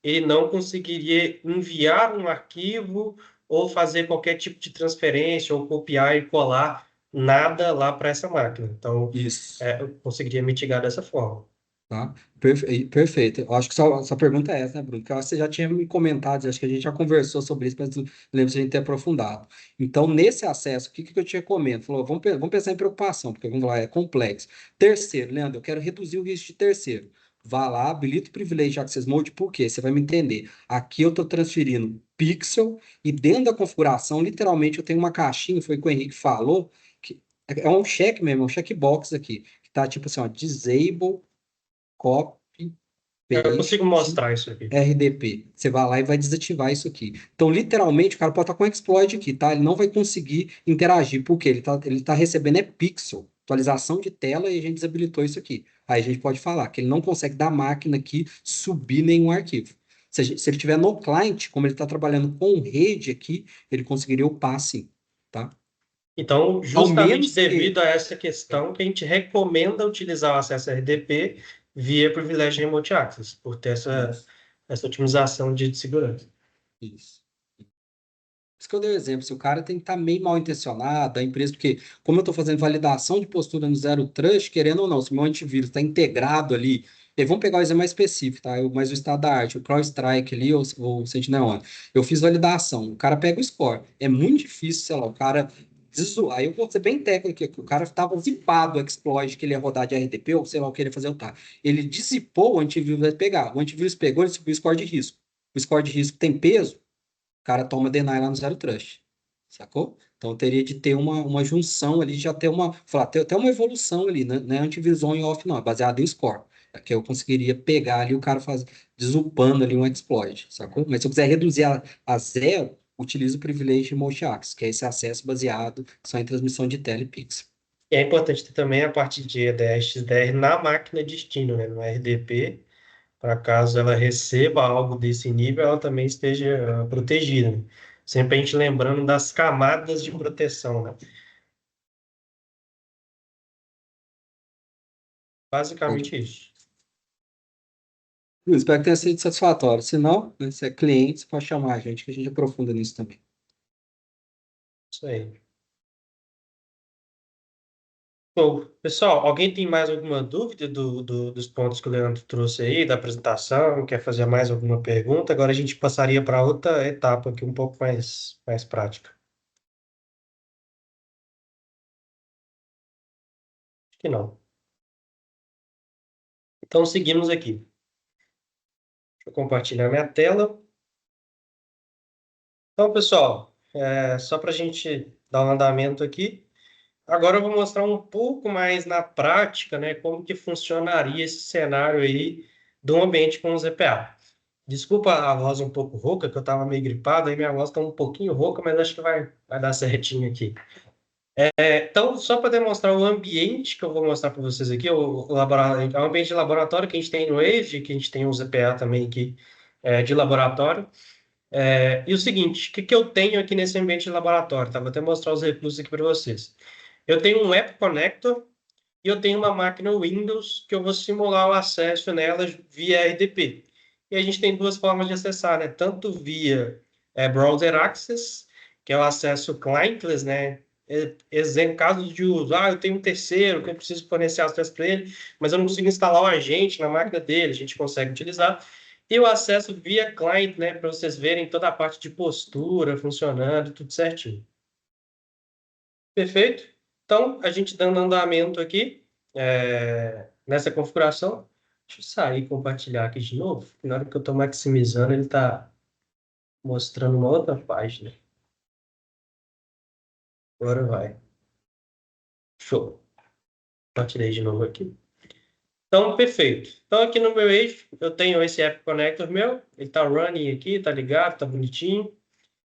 ele não conseguiria enviar um arquivo ou fazer qualquer tipo de transferência ou copiar e colar nada lá para essa máquina. Então, Isso. eu conseguiria mitigar dessa forma. Tá? Perfeito. Eu acho que sua pergunta é essa, né, Bruno? Porque eu acho que você já tinha me comentado, acho que a gente já conversou sobre isso, mas não lembro se a gente ter aprofundado. Então, nesse acesso, o que que eu te recomendo? Falou, vamos pensar em preocupação, porque vamos lá, é complexo. Terceiro, Leandro, eu quero reduzir o risco de terceiro. Vá lá, habilita o privilégio Access Mode, por quê? Você vai me entender. Aqui eu estou transferindo pixel e dentro da configuração, literalmente, eu tenho uma caixinha, foi o que o Henrique falou, que é um check mesmo, é um checkbox aqui, que tá tipo assim, ó, disable copy, Eu consigo paste, mostrar isso aqui. RDP. Você vai lá e vai desativar isso aqui. Então, literalmente, o cara pode estar com exploit aqui, tá? Ele não vai conseguir interagir, porque ele tá recebendo pixel, atualização de tela, e a gente desabilitou isso aqui. Aí a gente pode falar que ele não consegue da máquina aqui subir nenhum arquivo. Se ele tiver no client, como ele está trabalhando com rede aqui, ele conseguiria upar sim, tá? Então, Ao justamente menos devido que a essa questão que a gente recomenda utilizar o acesso RDP via Privilege Remote Access, por ter essa otimização de segurança. Isso. Por isso que eu dei o exemplo, se o cara tem que estar meio mal intencionado, a empresa, porque como eu estou fazendo validação de postura no Zero Trust, querendo ou não, se o meu antivírus está integrado ali, e vamos pegar o exemplo mais específico, tá? Mas o estado da arte, o CrowdStrike ali, ou o Sentinel-1, eu fiz validação, o cara pega o score, é muito difícil, sei lá, o cara aí eu vou ser bem técnico aqui, o cara estava zipado o exploit que ele ia rodar de RDP, ou sei lá o que ele ia fazer, tá? Ele dissipou o antivírus vai pegar, o antivírus pegou, ele subiu o score de risco. O score de risco tem peso, o cara toma deny lá no Zero Trust, sacou? Então teria de ter uma junção ali, já ter falar, ter até uma evolução ali, né? Não é antivírus on e off, não, é baseado em score. Que eu conseguiria pegar ali o cara desupando ali um exploit, sacou? Mas se eu quiser reduzir a zero, utilizo o privilege Remote Access, que é esse acesso baseado só em transmissão de tela e pixel. E é importante ter também a parte de EDR, XDR na máquina destino, né, no RDP, para caso ela receba algo desse nível, ela também esteja protegida, né? Sempre a gente lembrando das camadas de proteção, né? Basicamente isso. Eu espero que tenha sido satisfatório. Se não, né, se é cliente, você pode chamar a gente, que a gente aprofunda nisso também. Isso aí. Bom, pessoal, alguém tem mais alguma dúvida dos pontos que o Leandro trouxe aí, da apresentação? Quer fazer mais alguma pergunta? Agora a gente passaria para outra etapa aqui, um pouco mais prática. Acho que não. Então, seguimos aqui. Deixa eu compartilhar minha tela. Então, pessoal, só para a gente dar um andamento aqui, agora eu vou mostrar um pouco mais na prática, né, como que funcionaria esse cenário aí do ambiente com o ZPA. Desculpa a voz um pouco rouca, que eu estava meio gripado, aí minha voz está um pouquinho rouca, mas acho que vai dar certinho aqui. Então, só para demonstrar o ambiente que eu vou mostrar para vocês aqui, o laboratório, é um ambiente de laboratório que a gente tem no Wave, que a gente tem um ZPA também aqui de laboratório. E o seguinte, o que eu tenho aqui nesse ambiente de laboratório, tá? Vou até mostrar os recursos aqui para vocês. Eu tenho um App Connector e eu tenho uma máquina Windows que eu vou simular o acesso nela via RDP. E a gente tem duas formas de acessar, né? Tanto via Browser Access, que é o acesso clientless, né? Exemplo, casos de uso, eu tenho um terceiro que eu preciso fornecer acesso para ele, mas eu não consigo instalar um agente na máquina dele, a gente consegue utilizar. E o acesso via client, né? Para vocês verem toda a parte de postura funcionando, tudo certinho. Perfeito? Então, a gente dando andamento aqui nessa configuração. Deixa eu sair e compartilhar aqui de novo. Na hora que eu estou maximizando, ele está mostrando uma outra página. Agora vai. Show. Compartilhei de novo aqui. Então, perfeito. Então, aqui no meu eixo, eu tenho esse App Connector meu, ele está running aqui, está ligado, está bonitinho.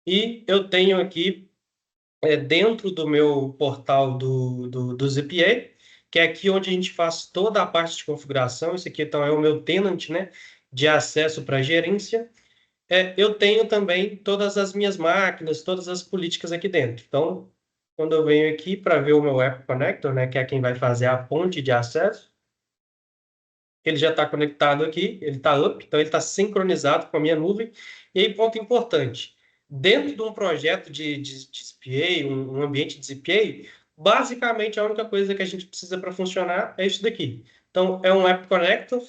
E eu tenho aqui, dentro do meu portal do ZPA, que é aqui onde a gente faz toda a parte de configuração. Esse aqui, então, é o meu tenant, né, de acesso para gerência. Eu tenho também todas as minhas máquinas, todas as políticas aqui dentro. Então, quando eu venho aqui para ver o meu App Connector, né, que é quem vai fazer a ponte de acesso, ele já está conectado aqui, ele está up, então ele está sincronizado com a minha nuvem. E aí, ponto importante, dentro de um projeto de ZPA, um ambiente de ZPA, basicamente a única coisa que a gente precisa para funcionar é isso daqui. Então, é um App Connector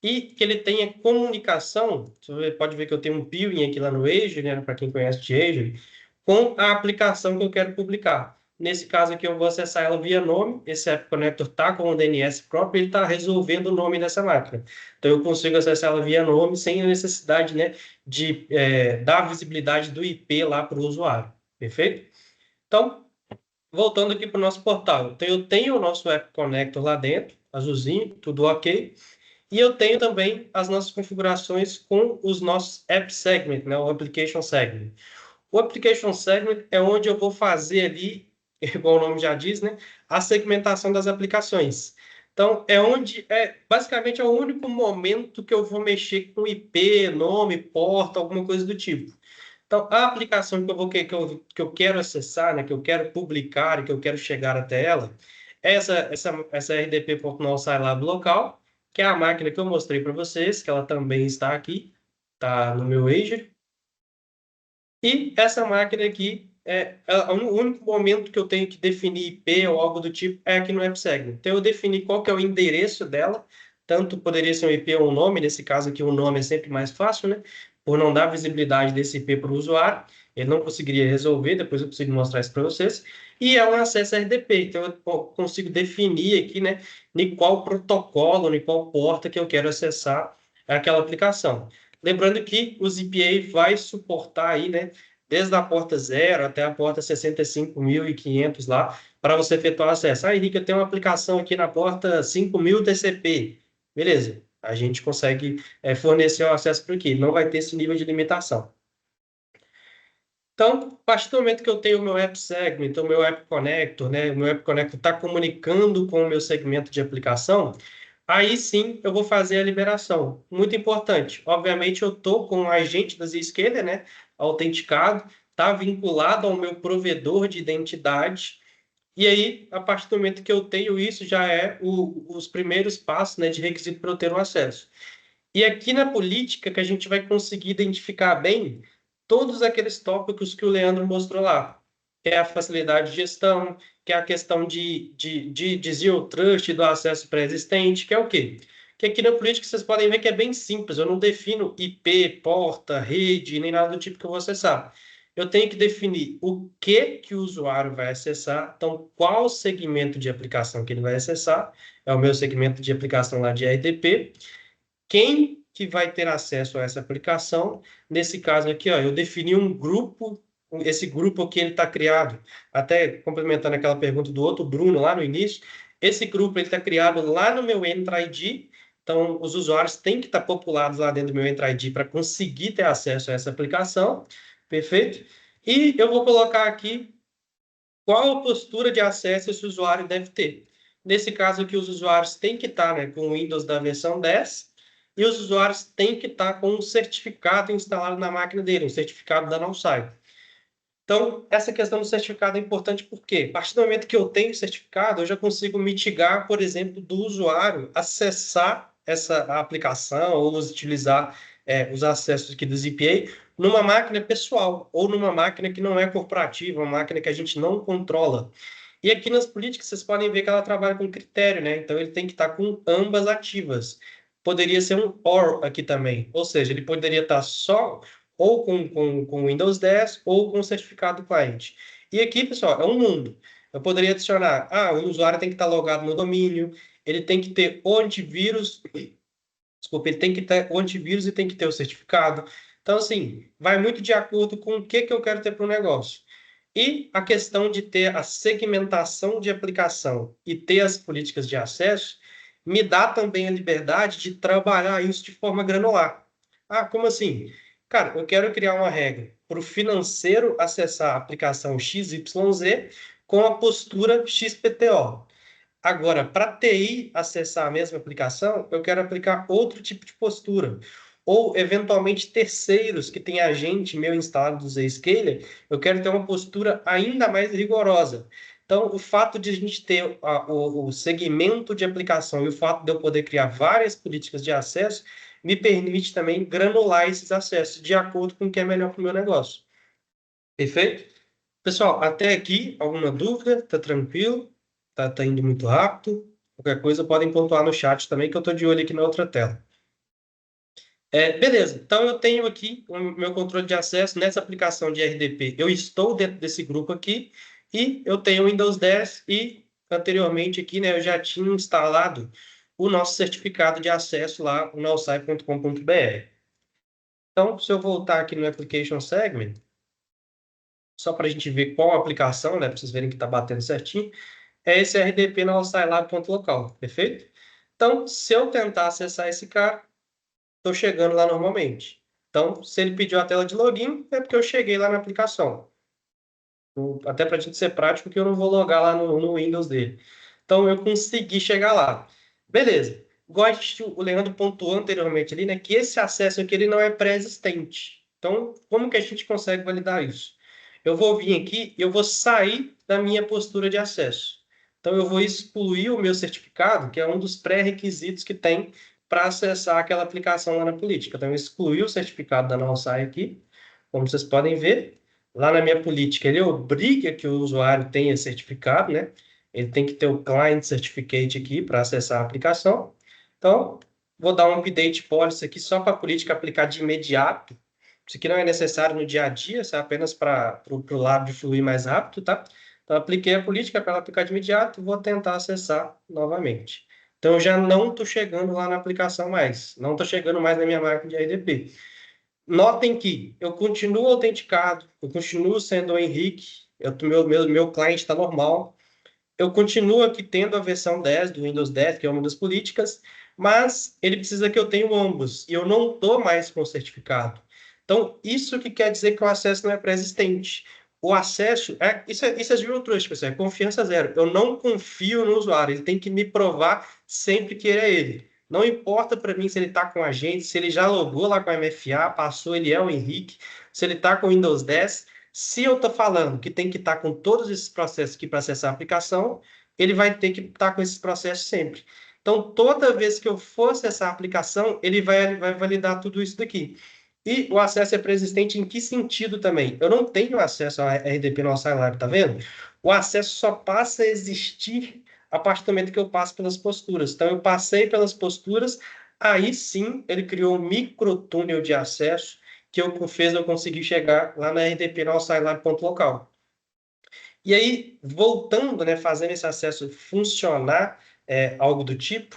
e que ele tenha comunicação, você pode ver que eu tenho um peering aqui lá no Azure, né, para quem conhece de Azure, com a aplicação que eu quero publicar. Nesse caso aqui, eu vou acessar ela via nome. Esse App Connector está com o DNS próprio, ele está resolvendo o nome dessa máquina. Então, eu consigo acessar ela via nome sem a necessidade, né, de dar visibilidade do IP lá para o usuário. Perfeito? Então, voltando aqui para o nosso portal. Então, eu tenho o nosso App Connector lá dentro, azulzinho, tudo ok. E eu tenho também as nossas configurações com os nossos App Segment, né, o Application Segment. O Application Segment é onde eu vou fazer ali, igual o nome já diz, né, a segmentação das aplicações. Então, basicamente é o único momento que eu vou mexer com IP, nome, porta, alguma coisa do tipo. Então, a aplicação que eu quero acessar, né, que eu quero publicar e que eu quero chegar até ela, é essa RDP.NOW Scilab local, que é a máquina que eu mostrei para vocês, que ela também está aqui, está no meu Azure. E essa máquina aqui, o único momento que eu tenho que definir IP ou algo do tipo é aqui no AppSegment. Então, eu defini qual que é o endereço dela, tanto poderia ser um IP ou um nome, nesse caso aqui o nome é sempre mais fácil, né? Por não dar visibilidade desse IP para o usuário, ele não conseguiria resolver, depois eu consigo mostrar isso para vocês. E é um acesso RDP, então eu consigo definir aqui, né, em qual protocolo, em qual porta que eu quero acessar aquela aplicação. Lembrando que o ZPA vai suportar aí, né, desde a porta 0 até a porta 65.500 lá, para você efetuar acesso. Ah, Henrique, eu tenho uma aplicação aqui na porta 5.000 TCP. Beleza, a gente consegue fornecer o acesso por aqui, não vai ter esse nível de limitação. Então, a partir do momento que eu tenho o meu App Segment, o meu App Connector, né, o meu App Connector está comunicando com o meu segmento de aplicação, aí sim eu vou fazer a liberação. Muito importante. Obviamente, eu estou com o agente da Zscaler, né, autenticado, está vinculado ao meu provedor de identidade. E aí, a partir do momento que eu tenho isso, já é os primeiros passos, né, de requisito para eu ter o acesso. E aqui na política que a gente vai conseguir identificar bem todos aqueles tópicos que o Leandro mostrou lá, que é a facilidade de gestão, que é a questão de Zero Trust, do acesso pré-existente, que é o quê? Que aqui na política vocês podem ver que é bem simples, eu não defino IP, porta, rede, nem nada do tipo que você sabe. Eu tenho que definir o que o usuário vai acessar, então qual segmento de aplicação que ele vai acessar, é o meu segmento de aplicação lá de RDP, quem que vai ter acesso a essa aplicação. Nesse caso aqui, ó, eu defini um grupo, esse grupo aqui ele está criado, até complementando aquela pergunta do outro Bruno lá no início, esse grupo ele está criado lá no meu Entra ID, então os usuários têm que estar populados lá dentro do meu Entra ID para conseguir ter acesso a essa aplicação, perfeito? E eu vou colocar aqui qual a postura de acesso esse usuário deve ter. Nesse caso aqui, os usuários têm que estar, né, com o Windows da versão 10 e os usuários têm que estar com um certificado instalado na máquina dele, um certificado da NowSite. Então, essa questão do certificado é importante porque, a partir do momento que eu tenho certificado, eu já consigo mitigar, por exemplo, do usuário acessar essa aplicação ou utilizar os acessos aqui do ZPA numa máquina pessoal ou numa máquina que não é corporativa, uma máquina que a gente não controla. E aqui nas políticas vocês podem ver que ela trabalha com critério, né? Então ele tem que estar com ambas ativas. Poderia ser um OR aqui também, ou seja, ele poderia estar só ou com Windows 10 ou com certificado cliente. E aqui, pessoal, é um mundo. Eu poderia adicionar, o usuário tem que estar logado no domínio, ele tem que ter o antivírus, desculpa, ele tem que ter o antivírus e tem que ter o certificado. Então, assim, vai muito de acordo com o que eu quero ter para o negócio. E a questão de ter a segmentação de aplicação e ter as políticas de acesso, me dá também a liberdade de trabalhar isso de forma granular. Ah, como assim? Cara, eu quero criar uma regra para o financeiro acessar a aplicação XYZ com a postura XPTO. Agora, para TI acessar a mesma aplicação, eu quero aplicar outro tipo de postura. Ou, eventualmente, terceiros que têm agente meu instalado do Zscaler, eu quero ter uma postura ainda mais rigorosa. Então, o fato de a gente ter o segmento de aplicação e o fato de eu poder criar várias políticas de acesso me permite também granular esses acessos de acordo com o que é melhor para o meu negócio. Perfeito? Pessoal, até aqui, alguma dúvida? Tá tranquilo? Tá indo muito rápido? Qualquer coisa podem pontuar no chat também, que eu estou de olho aqui na outra tela. Beleza, então eu tenho aqui o meu controle de acesso nessa aplicação de RDP. Eu estou dentro desse grupo aqui e eu tenho o Windows 10 e anteriormente aqui, né, eu já tinha instalado o nosso certificado de acesso lá, o nullsci.com.br. Então, se eu voltar aqui no Application Segment, só para a gente ver qual aplicação, né, para vocês verem que está batendo certinho, é esse RDP no scilab.local, perfeito? Então, se eu tentar acessar esse cara, estou chegando lá normalmente. Então, se ele pediu a tela de login, é porque eu cheguei lá na aplicação. Até para a gente ser prático, que eu não vou logar lá no Windows dele. Então, eu consegui chegar lá. Beleza. Igual o Leandro pontuou anteriormente ali, né, que esse acesso aqui ele não é pré-existente. Então, como que a gente consegue validar isso? Eu vou vir aqui e eu vou sair da minha postura de acesso. Então, eu vou excluir o meu certificado, que é um dos pré-requisitos que tem para acessar aquela aplicação lá na política. Então, eu excluí o certificado da NoSci aqui, como vocês podem ver. Lá na minha política, ele obriga que o usuário tenha certificado, né? Ele tem que ter o Client Certificate aqui para acessar a aplicação. Então, vou dar um update policy aqui só para a política aplicar de imediato. Isso aqui não é necessário no dia a dia, isso é apenas para o lado de fluir mais rápido, tá? Então, apliquei a política para ela aplicar de imediato e vou tentar acessar novamente. Então, eu já não estou chegando lá na aplicação mais. Não estou chegando mais na minha máquina de RDP. Notem que eu continuo autenticado, eu continuo sendo o Henrique, meu cliente está normal, eu continuo aqui tendo a versão 10 do Windows 10, que é uma das políticas, mas ele precisa que eu tenha ambos, e eu não estou mais com o certificado. Então, isso que quer dizer que o acesso não é pré-existente. O acesso, isso é Zero Trust, pessoal, é confiança zero. Eu não confio no usuário, ele tem que me provar sempre que ele é ele. Não importa para mim se ele está com a gente, se ele já logou lá com a MFA, passou, ele é o Henrique, se ele está com o Windows 10, se eu estou falando que tem que estar com todos esses processos aqui para acessar a aplicação, ele vai ter que estar com esses processos sempre. Então, toda vez que eu for acessar a aplicação, ele vai validar tudo isso daqui. E o acesso é pré-existente em que sentido também? Eu não tenho acesso a RDP no Scilab, tá vendo? O acesso só passa a existir a partir do momento que eu passo pelas posturas. Então, eu passei pelas posturas, aí sim ele criou um microtúnel de acesso que fez eu conseguir chegar lá na RDP no Scilab.local. E aí, voltando, né, fazendo esse acesso funcionar, algo do tipo,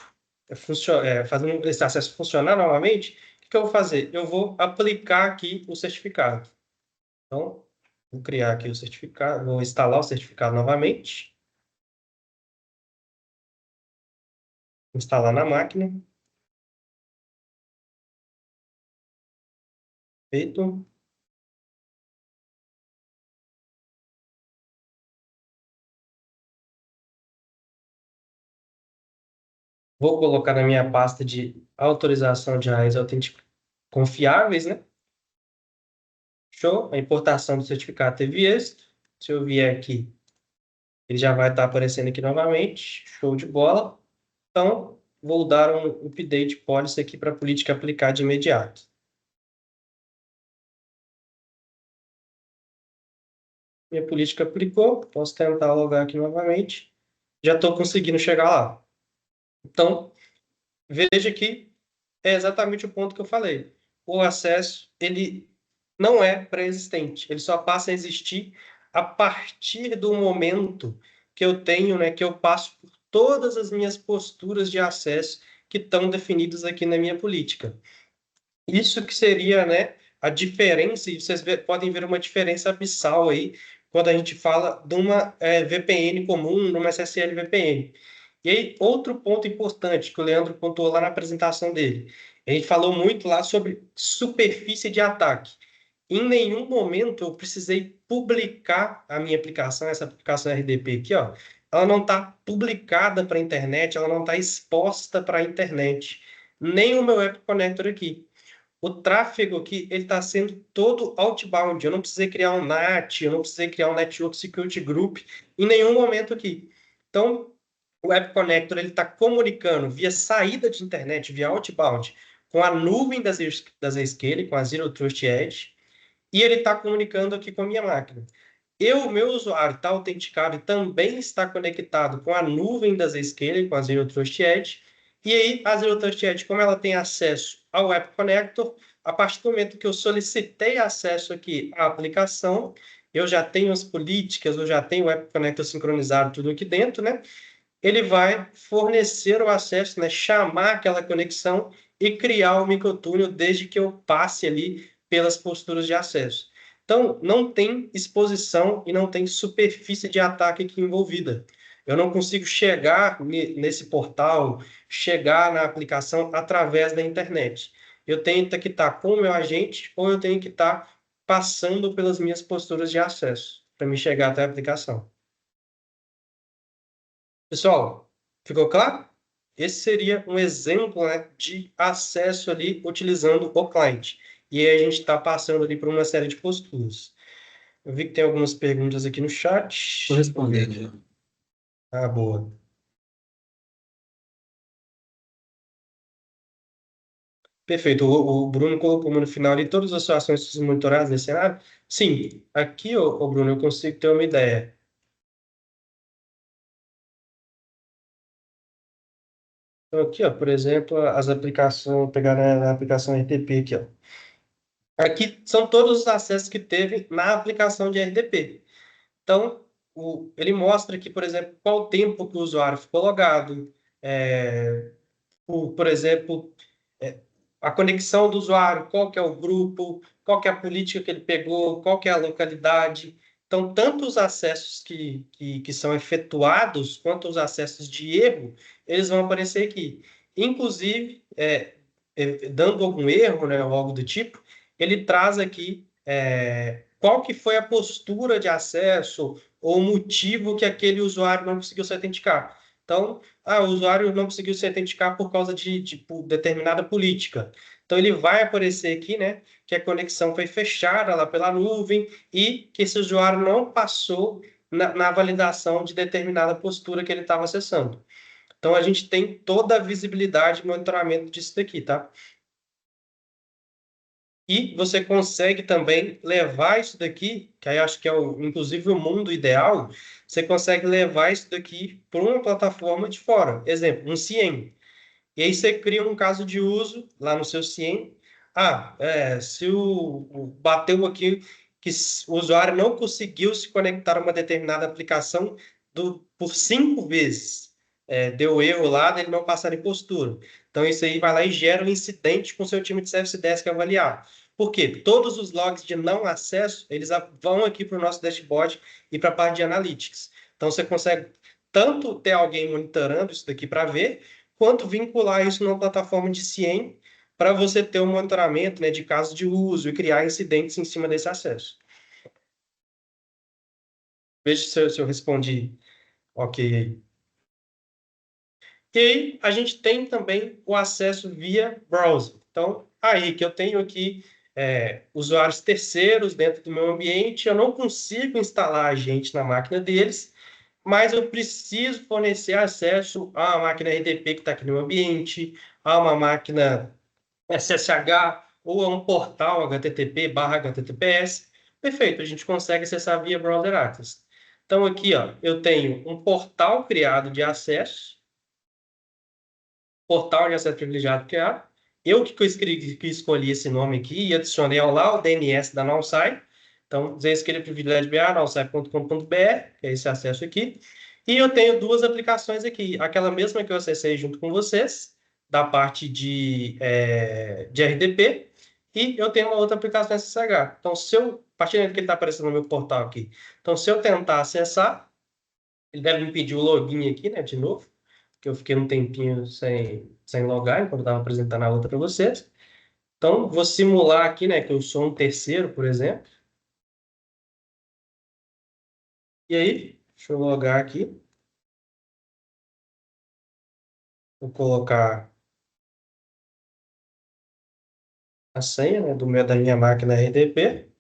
fazendo esse acesso funcionar novamente, o que eu vou fazer? Eu vou aplicar aqui o certificado. Então, vou criar aqui o certificado, vou instalar o certificado novamente, instalar na máquina, feito. Vou colocar na minha pasta de autorização de arraiz autênticos confiáveis, né? Show. A importação do certificado teve êxito. Se eu vier aqui, ele já vai estar aparecendo aqui novamente. Show de bola. Então, vou dar um update policy aqui para a política aplicar de imediato. Minha política aplicou. Posso tentar logar aqui novamente. Já estou conseguindo chegar lá. Então, veja que é exatamente o ponto que eu falei. O acesso, ele não é pré-existente. Ele só passa a existir a partir do momento que eu tenho, né, que eu passo por todas as minhas posturas de acesso que estão definidas aqui na minha política. Isso que seria, né, a diferença, e vocês podem ver uma diferença abissal aí, quando a gente fala de uma VPN comum, numa SSL VPN. E aí, outro ponto importante que o Leandro pontuou lá na apresentação dele. A gente falou muito lá sobre superfície de ataque. Em nenhum momento eu precisei publicar a minha aplicação, essa aplicação RDP aqui, ó. Ela não está publicada para a internet, ela não está exposta para a internet. Nem o meu App Connector aqui. O tráfego aqui, ele está sendo todo outbound. Eu não precisei criar um NAT, eu não precisei criar um Network Security Group em nenhum momento aqui. Então, o App Connector ele está comunicando via saída de internet, via outbound, com a nuvem da Zscaler, com a Zero Trust Edge, e ele está comunicando aqui com a minha máquina. Meu usuário está autenticado e também está conectado com a nuvem da Zscaler, com a Zero Trust Edge. E aí, a Zero Trust Edge, como ela tem acesso ao App Connector, a partir do momento que eu solicitei acesso aqui à aplicação, eu já tenho as políticas, eu já tenho o App Connector sincronizado, tudo aqui dentro, né? Ele vai fornecer o acesso, né? Chamar aquela conexão e criar o microtúnel desde que eu passe ali pelas posturas de acesso. Então, não tem exposição e não tem superfície de ataque aqui envolvida. Eu não consigo chegar nesse portal, chegar na aplicação através da internet. Eu tenho que estar com o meu agente ou eu tenho que estar passando pelas minhas posturas de acesso para me chegar até a aplicação. Pessoal, ficou claro? Esse seria um exemplo, né, de acesso ali utilizando o cliente. E aí a gente está passando ali por uma série de posturas. Eu vi que tem algumas perguntas aqui no chat. Estou respondendo já. Ah, boa. Perfeito. O Bruno colocou no final ali todas as ações monitoradas nesse cenário. Sim, aqui, Bruno, eu consigo ter uma ideia. Então, aqui, ó, por exemplo, as aplicações, pegar na aplicação RTP aqui, ó. Aqui são todos os acessos que teve na aplicação de RDP. Então, ele mostra aqui, por exemplo, qual o tempo que o usuário ficou logado, por exemplo, a conexão do usuário, qual que é o grupo, qual que é a política que ele pegou, qual que é a localidade. Então, tanto os acessos que são efetuados, quanto os acessos de erro, eles vão aparecer aqui. Inclusive, dando algum erro, né, ou algo do tipo, ele traz aqui qual que foi a postura de acesso ou o motivo que aquele usuário não conseguiu se autenticar. Então, o usuário não conseguiu se autenticar por causa de determinada política. Então, ele vai aparecer aqui, né, que a conexão foi fechada lá pela nuvem e que esse usuário não passou na validação de determinada postura que ele estava acessando. Então, a gente tem toda a visibilidade e monitoramento disso daqui, tá? E você consegue também levar isso daqui, que aí acho que é, inclusive, o mundo ideal, você consegue levar isso daqui para uma plataforma de fora. Exemplo, um CIEM. E aí você cria um caso de uso lá no seu CIEM. Se bateu aqui que o usuário não conseguiu se conectar a uma determinada aplicação por 5 vezes. Deu erro lá, ele não passar em postura. Então, isso aí vai lá e gera um incidente com o seu time de Service Desk avaliar. Por quê? Todos os logs de não acesso, eles vão aqui para o nosso dashboard e para a parte de analytics. Então, você consegue tanto ter alguém monitorando isso daqui para ver, quanto vincular isso numa plataforma de CIEM para você ter um monitoramento, né, de casos de uso e criar incidentes em cima desse acesso. Veja se eu respondi ok aí. E aí, a gente tem também o acesso via browser. Então, aí que eu tenho aqui usuários terceiros dentro do meu ambiente, eu não consigo instalar agente na máquina deles, mas eu preciso fornecer acesso a uma máquina RDP que está aqui no meu ambiente, a uma máquina SSH ou a um portal http/https. Perfeito, a gente consegue acessar via Browser Access. Então, aqui, ó, eu tenho um portal criado de acesso, portal de acesso privilegiado criado. Eu que escolhi esse nome aqui e adicionei ao lá o DNS da NowSci. Então, Zscaler Privilege BA, nowsci.com.br, que é esse acesso aqui. E eu tenho duas aplicações aqui. Aquela mesma que eu acessei junto com vocês, da parte de RDP, e eu tenho uma outra aplicação SSH. Então, a partir do momento que ele está aparecendo no meu portal aqui, então, se eu tentar acessar, ele deve me pedir o login aqui, né, de novo. que eu fiquei um tempinho sem logar, enquanto eu estava apresentando a outra para vocês. Então, vou simular aqui, né, que eu sou um terceiro, por exemplo. E aí, deixa eu logar aqui. Vou colocar a senha, né, da minha máquina RDP.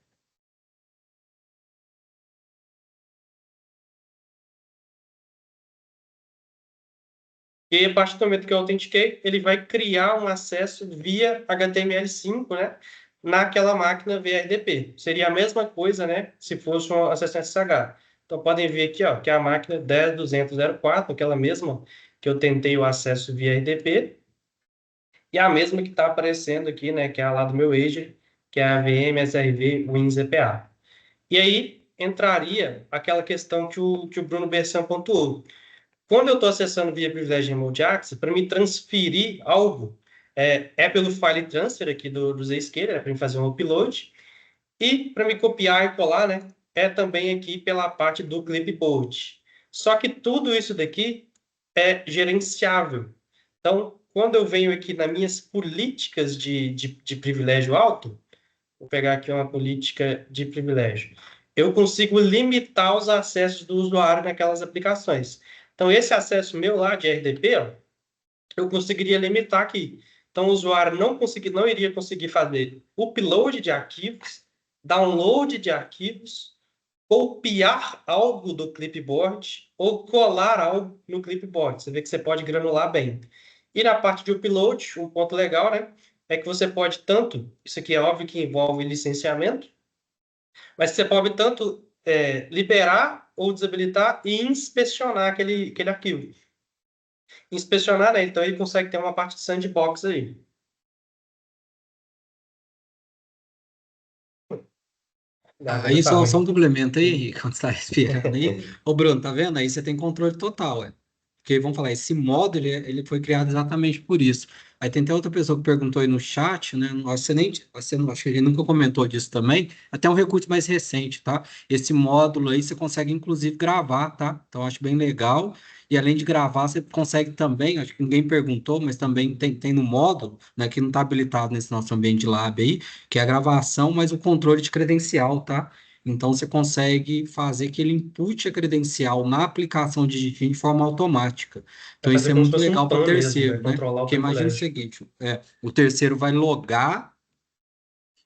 E a partir do momento que eu autentiquei, ele vai criar um acesso via HTML5, né, naquela máquina VRDP. Seria a mesma coisa, né, se fosse um acesso SSH. Então, podem ver aqui, ó, que é a máquina 10.200.04, aquela mesma que eu tentei o acesso via RDP, e a mesma que está aparecendo aqui, né, que é a lá do meu agent, que é a VM SRV WinZPA. E aí entraria aquela questão que o Bruno Bersan pontuou. Quando eu estou acessando via Privilege Remote Access, para me transferir algo, pelo file transfer aqui do Zscaler, para me fazer um upload, e para me copiar e colar, né, é também aqui pela parte do clipboard. Só que tudo isso daqui é gerenciável. Então, quando eu venho aqui nas minhas políticas de privilégio alto, vou pegar aqui uma política de privilégio, eu consigo limitar os acessos do usuário naquelas aplicações. Então, esse acesso meu lá de RDP, ó, eu conseguiria limitar aqui. Então, o usuário não iria conseguir fazer upload de arquivos, download de arquivos, copiar algo do clipboard ou colar algo no clipboard. Você vê que você pode granular bem. E na parte de upload, um ponto legal, né? É que você pode tanto, isso aqui é óbvio que envolve licenciamento, mas você pode tanto liberar ou desabilitar e inspecionar aquele arquivo. Inspecionar, né? Então ele consegue ter uma parte de sandbox aí. Aí Agora tá só um ruim. complemento aí, Henrique, quando você está respirando aí. Ô, Bruno, tá vendo? Aí você tem controle total, ué. Porque, vamos falar, esse módulo, ele foi criado exatamente por isso. Aí tem até outra pessoa que perguntou aí no chat, né? Você não, acho que ele nunca comentou disso também. Até um recurso mais recente, tá? Esse módulo aí você consegue, inclusive, gravar, tá? Então, eu acho bem legal. E além de gravar, você consegue também, acho que ninguém perguntou, mas também tem no módulo, né, que não está habilitado nesse nosso ambiente lab aí, que é a gravação, mas o controle de credencial, tá? Então, você consegue fazer que ele impute a credencial na aplicação de Git de forma automática. Vai Então, isso fazer é como se muito fosse um legal para o PAN mesmo, vai terceiro, né? controlar o Porque imagina o privilégio. seguinte, o terceiro vai logar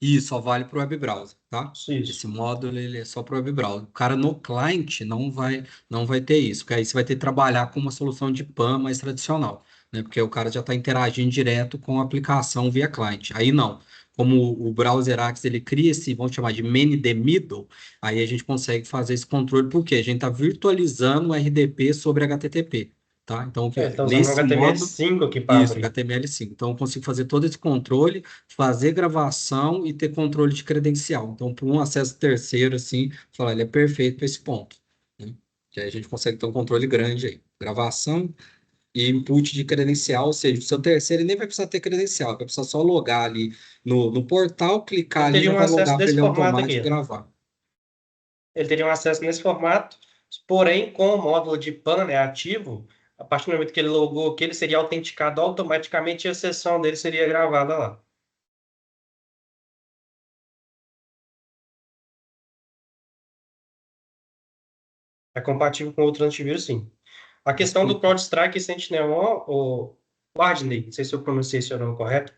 e só vale para o web browser, tá? Isso. Esse módulo ele é só para o web browser. O cara no client não vai ter isso, porque aí você vai ter que trabalhar com uma solução de PAN mais tradicional, né? Porque o cara já está interagindo direto com a aplicação via client. Aí não. Como o browser Axe ele cria esse, vamos chamar de man in the middle, aí a gente consegue fazer esse controle, porque a gente está virtualizando o RDP sobre HTTP, tá? Então, Ele está usando um nesse módulo. HTML5 aqui para Isso, abrir. HTML5. Então, eu consigo fazer todo esse controle, fazer gravação e ter controle de credencial. Então, para um acesso terceiro, assim, falar, ele é perfeito para esse ponto, né? Que aí a gente consegue ter um controle grande aí. Gravação e input de credencial, ou seja, o seu terceiro ele nem vai precisar ter credencial, vai precisar só logar ali no portal, clicar Ele ali, teria já um vai acesso logar para desse ele formato automático aqui. gravar. Ele teria um acesso nesse formato, porém, com o módulo de PAN, né, ativo, a partir do momento que ele logou aqui, ele seria autenticado automaticamente e a sessão dele seria gravada lá. É compatível com outros antivírus, sim. A questão do CrowdStrike e Sentinel-On, o Wardney, não sei se eu pronunciei seu nome correto,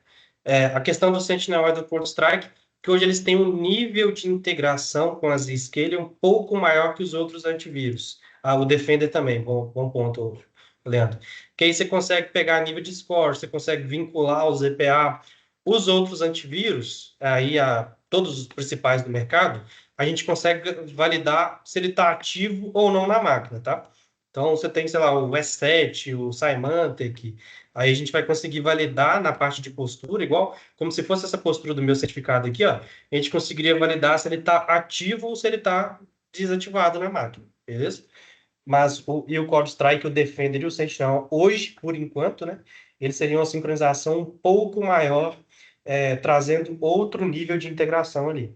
a questão do Sentinel-On e do CrowdStrike, que hoje eles têm um nível de integração com as Zscaler um pouco maior que os outros antivírus. Ah, o Defender também, bom ponto, Leandro. Que aí você consegue pegar nível de score, você consegue vincular o ZPA. Os outros antivírus, todos os principais do mercado, a gente consegue validar se ele está ativo ou não na máquina, tá? Então, você tem, sei lá, o S7, o Symantec, aí a gente vai conseguir validar na parte de postura, igual como se fosse essa postura do meu certificado aqui, ó, a gente conseguiria validar se ele está ativo ou se ele está desativado na máquina, beleza? Mas o CrowdStrike, o Defender e o Sentinel, hoje, por enquanto, né, eles seriam uma sincronização um pouco maior, trazendo outro nível de integração ali.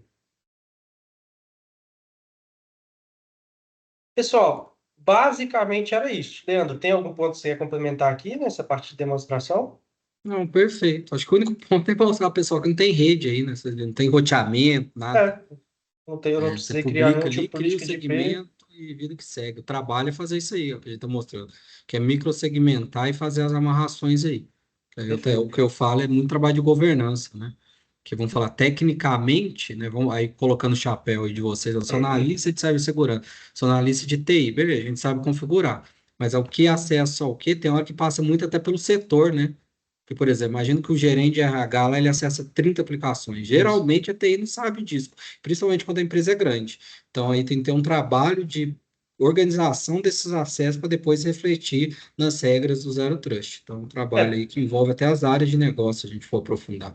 Pessoal, Basicamente era isso. Leandro, tem algum ponto que você quer complementar aqui nessa parte de demonstração? Não, perfeito. Acho que o único ponto é para mostrar ao pessoal que não tem rede aí, né? Não tem roteamento, nada. É, eu não Você precisei criar nenhum publica tipo ali, de cria o política de IP. segmento e vida que segue. O trabalho é fazer isso aí, ó, que a gente está mostrando. Que é microsegmentar e fazer as amarrações aí. O Perfeito. que eu falo é muito trabalho de governança, né? Que vamos falar tecnicamente, né? Vamos aí colocando o chapéu aí de vocês, eu sou Uhum. analista de cibersegurança, sou analista de TI, beleza, a gente sabe configurar. Mas ao que acesso ao que, tem hora que passa muito até pelo setor, né? Que, por exemplo, imagina que o gerente de RH lá, ele acessa 30 aplicações. Isso. Geralmente a TI não sabe disso, principalmente quando a empresa é grande. Então aí tem que ter um trabalho de organização desses acessos para depois refletir nas regras do Zero Trust. Então, um trabalho É, aí que envolve até as áreas de negócio, se a gente for aprofundar.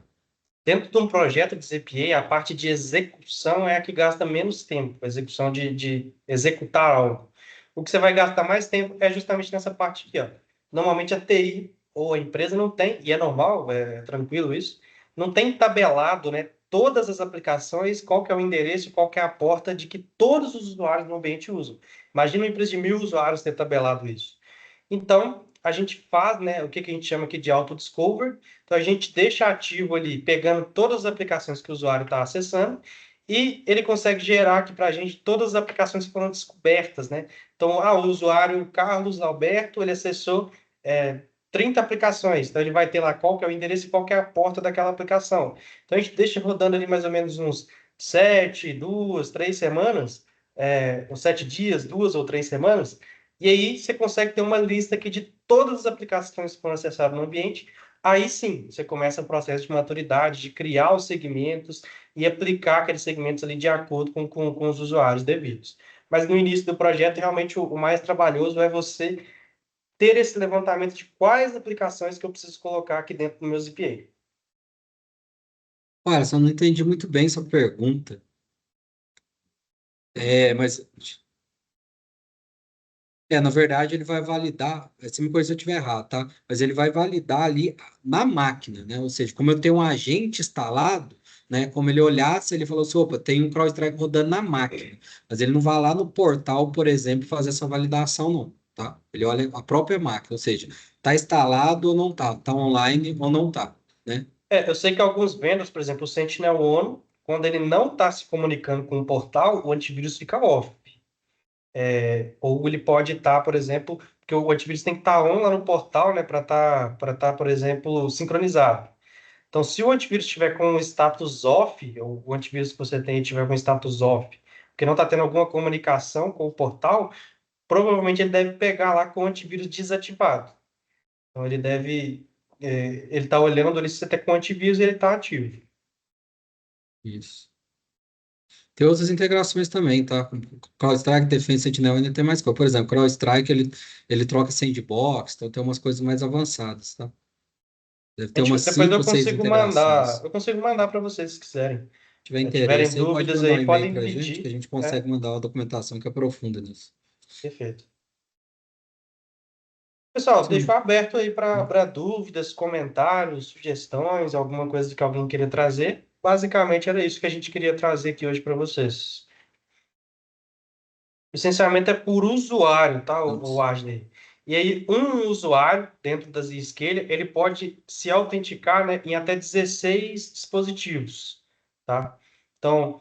dentro de um projeto de ZPA, a parte de execução é a que gasta menos tempo, a execução de executar algo. O que você vai gastar mais tempo é justamente nessa parte aqui, ó. Normalmente a TI ou a empresa não tem, e é normal, é tranquilo isso, não tem tabelado, né, todas as aplicações, qual que é o endereço, qual que é a porta de que todos os usuários no ambiente usam. Imagina uma empresa de 1.000 usuários ter tabelado isso. Então, a gente faz, né, o que que a gente chama aqui de auto-discover. Então, a gente deixa ativo ali, pegando todas as aplicações que o usuário está acessando, e ele consegue gerar aqui para a gente todas as aplicações que foram descobertas, né? Então, o usuário Carlos Alberto, ele acessou 30 aplicações. Então, ele vai ter lá qual que é o endereço e qual que é a porta daquela aplicação. Então, a gente deixa rodando ali mais ou menos uns 3 semanas, uns 7 dias, 2 ou 3 semanas, e aí você consegue ter uma lista aqui de todas as aplicações que foram acessadas no ambiente. Aí sim, você começa o processo de maturidade, de criar os segmentos e aplicar aqueles segmentos ali de acordo com os usuários devidos. Mas no início do projeto, realmente o mais trabalhoso é você ter esse levantamento de quais aplicações que eu preciso colocar aqui dentro do meu ZPA. Olha, só não entendi muito bem sua pergunta. Mas na verdade, ele vai validar, se me corrija se eu estiver errado, tá? Mas ele vai validar ali na máquina, né? Ou seja, como eu tenho um agente instalado, né? Como ele olhasse, ele falou assim, opa, tem um CrowdStrike rodando na máquina. Mas ele não vai lá no portal, por exemplo, fazer essa validação, não, tá? Ele olha a própria máquina, ou seja, tá instalado ou não tá, tá online ou não tá, né? Eu sei que alguns vendors, por exemplo, o Sentinel One, quando ele não está se comunicando com o portal, o antivírus fica off. Ou ele pode estar, por exemplo, porque o antivírus tem que estar on lá no portal, né, para estar, por exemplo, sincronizado. Então, se o antivírus estiver com o status off, ou o antivírus que você tem estiver com status off, porque não está tendo alguma comunicação com o portal, provavelmente ele deve pegar lá com o antivírus desativado. Então, ele está olhando ali se você está com o antivírus e ele está ativo. Isso. Tem outras integrações também, tá? Com CrowdStrike, Defense, Sentinel ainda tem mais coisa. Por exemplo, CrowdStrike, ele troca sandbox, então tem umas coisas mais avançadas, tá? Deve ter umas Depois 5 ou 6 integrações. eu consigo mandar para vocês se quiserem. Se tiver Tiverem interesse aí, pode dúvidas mandar um aí, e-mail podem para a gente que a pedir. gente consegue mandar uma documentação que aprofunda nisso. Perfeito. Pessoal, deixo Sim. aberto aí para dúvidas, comentários, sugestões, alguma coisa que alguém queria trazer. Basicamente era isso que a gente queria trazer aqui hoje para vocês. Licenciamento é por usuário, tá, o Vamos. Ashley? E aí, um usuário, dentro da Zscaler, ele pode se autenticar, né, em até 16 dispositivos, tá? Então,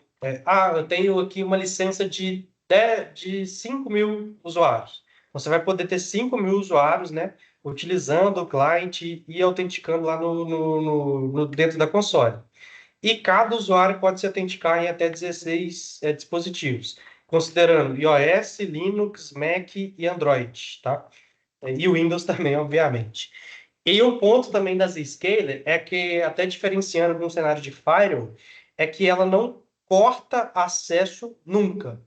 eu tenho aqui uma licença de 5.000 usuários. Você vai poder ter 5.000 usuários, né, utilizando o cliente e autenticando lá dentro da console. E cada usuário pode se autenticar em até 16 dispositivos, considerando iOS, Linux, Mac e Android, tá? E o Windows também, obviamente. E o ponto também da Zscaler é que, até diferenciando de um cenário de firewall, é que ela não corta acesso nunca.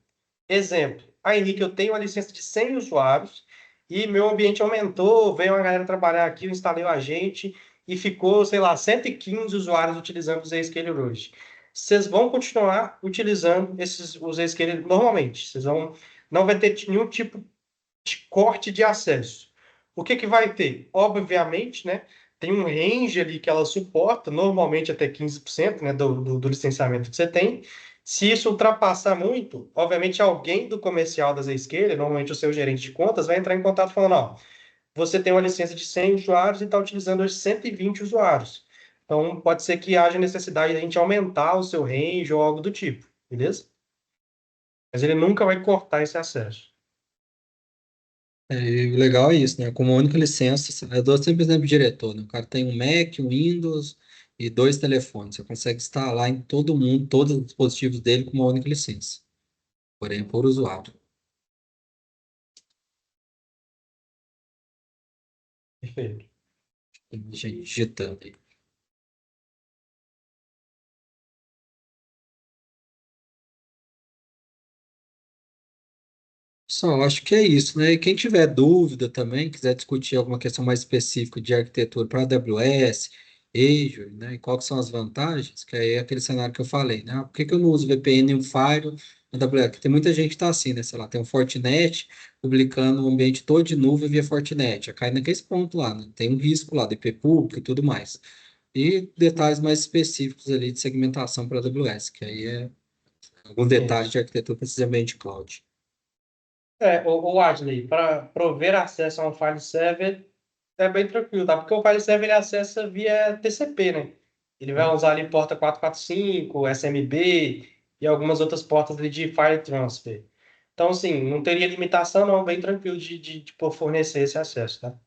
Exemplo, Henrique, eu tenho uma licença de 100 usuários e meu ambiente aumentou, veio uma galera trabalhar aqui, eu instalei o agente e ficou, sei lá, 115 usuários utilizando o Zscaler hoje. Vocês vão continuar utilizando o Zscaler normalmente. Não vai ter nenhum tipo de corte de acesso. O que que vai ter? Obviamente, né? Tem um range ali que ela suporta, normalmente até 15%, né, do licenciamento que você tem. Se isso ultrapassar muito, obviamente alguém do comercial da Zscaler, normalmente o seu gerente de contas, vai entrar em contato falando, ó, você tem uma licença de 100 usuários e está utilizando hoje 120 usuários. Então, pode ser que haja necessidade de a gente aumentar o seu range ou algo do tipo, beleza? Mas ele nunca vai cortar esse acesso. E o legal é isso, né? Com uma única licença, eu dou sempre exemplo de diretor, né? O cara tem um Mac, um Windows e 2 telefones. Você consegue instalar em todo mundo, todos os dispositivos dele com uma única licença. Porém, por usuário. Perfeito. Tem gente digitando aí. Só, acho que é isso, né? E quem tiver dúvida também, quiser discutir alguma questão mais específica de arquitetura para AWS, Azure, né? E quais são as vantagens, que aí é aquele cenário que eu falei, né? Ah, por que que eu não uso VPN e um Firewall na AWS? Porque tem muita gente que está assim, né? Sei lá, tem um Fortinet publicando o ambiente todo de nuvem via Fortinet. Já cai naquele ponto lá, né? Tem um risco lá, de IP público e tudo mais. E detalhes mais específicos ali de segmentação para AWS, que aí é alguns detalhes de Isso. arquitetura para esse ambiente cloud. O Adley, para prover acesso a um file server é bem tranquilo, tá? Porque o file server ele acessa via TCP, né? Ele vai usar ali porta 445, SMB e algumas outras portas ali de file transfer. Então, assim, não teria limitação, não, bem tranquilo de fornecer esse acesso, tá?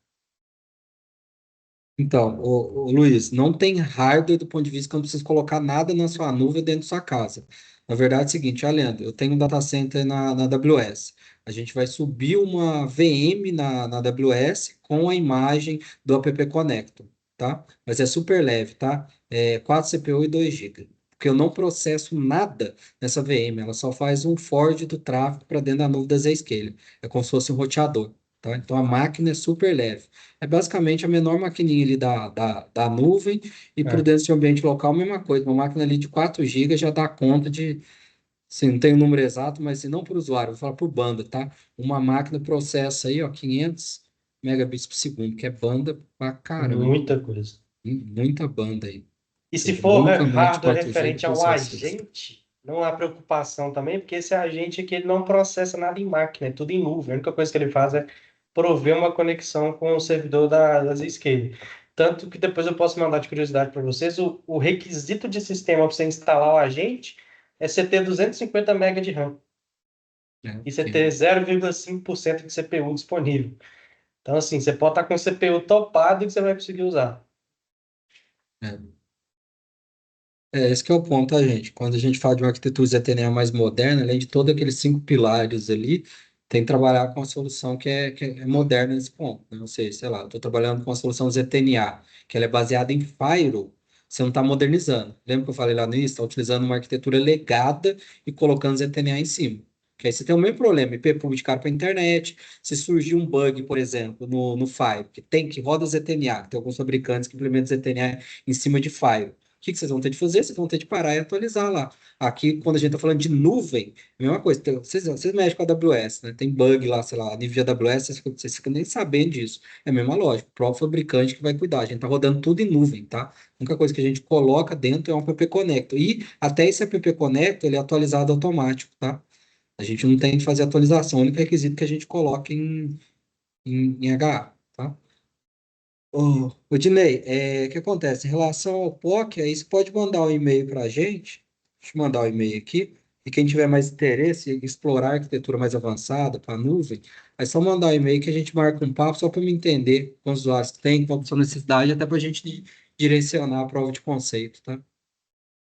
Então, o Luiz, não tem hardware do ponto de vista que eu não preciso colocar nada na sua nuvem dentro da sua casa. Na verdade, é o seguinte, Leandro, eu tenho um data center na AWS. A gente vai subir uma VM na AWS com a imagem do App Connector, tá? Mas é super leve, tá? É 4 CPU e 2 GB. Porque eu não processo nada nessa VM, ela só faz um forward do tráfego para dentro da nuvem da Zscaler. É como se fosse um roteador, tá? Então a máquina é super leve. É basicamente a menor maquininha ali da nuvem e para É. dentro do seu ambiente local, a mesma coisa. Uma máquina ali de 4 GB já dá conta de, sim, não tem o número exato, mas se não por usuário, vou falar por banda, tá? Uma máquina processa aí, ó, 500 megabits por segundo, que é banda pra caramba. Muita coisa. Muita banda aí. Ou E se seja, for nunca mais de hardware 4 GB referente ao processa isso. agente, não há preocupação também, porque esse agente aqui ele não processa nada em máquina, é tudo em nuvem. A única coisa que ele faz é prover uma conexão com o servidor da Zscaler. Tanto que depois eu posso mandar de curiosidade para vocês, o requisito de sistema para você instalar o agente é você ter 250 MB de RAM Né? e você ter 0,5% de CPU disponível. Então, assim, você pode estar com o CPU topado e que você vai conseguir usar. É. Esse que é o ponto, tá, gente? Quando a gente fala de uma arquitetura ZTNA mais moderna, além de todos aqueles 5 pilares ali, tem que trabalhar com uma solução que é moderna nesse ponto, né? Ou seja, sei lá, eu estou trabalhando com uma solução ZTNA, que ela é baseada em Firewall, você não está modernizando. Lembra que eu falei lá no início? Está utilizando uma arquitetura legada e colocando ZTNA em cima. Que aí você tem o mesmo problema, IP público de cara para a internet. Se surgir um bug, por exemplo, no Firewall, que roda ZTNA, que tem alguns fabricantes que implementam ZTNA em cima de Firewall, que vocês vão ter de fazer? Vocês vão ter de parar e atualizar lá. Aqui, quando a gente está falando de nuvem, é a mesma coisa. Vocês mexem com a AWS, né? Tem bug lá, sei lá, nível de AWS, vocês ficam nem sabendo disso. É a mesma lógica. O próprio fabricante que vai cuidar. A gente está rodando tudo em nuvem, tá? A única coisa que a gente coloca dentro é um app connector. E até esse app connector, ele é atualizado automático, tá? A gente não tem que fazer atualização. O único requisito que a gente coloca em HA, tá? Ô, Dinei, o que acontece? Em relação ao POC, aí você pode mandar um e-mail para a gente, deixa eu mandar um e-mail aqui, e quem tiver mais interesse em explorar arquitetura mais avançada para a nuvem, é só mandar um e-mail que a gente marca um papo só para me entender com os usuários que têm, qual que é a sua necessidade, até para a gente direcionar a prova de conceito, tá?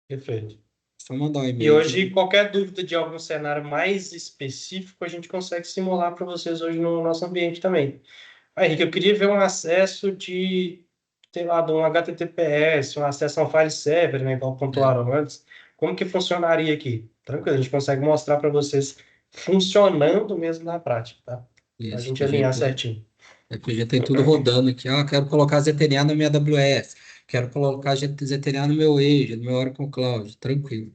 Perfeito. Só mandar um E e-mail hoje, que... qualquer dúvida de algum cenário mais específico, a gente consegue simular para vocês hoje no nosso ambiente também. Aí, Henrique, eu queria ver um acesso de, sei lá, de um HTTPS, um acesso a um file server, né, igual É, pontuaram antes. Como que funcionaria aqui? Tranquilo, a gente consegue mostrar para vocês funcionando mesmo na prática, tá? Para a isso, gente alinhar certinho. porque a gente tem tudo rodando aqui. Ah, quero colocar ZTNA na minha AWS, quero colocar ZTNA no meu Azure, no meu Oracle Cloud, tranquilo,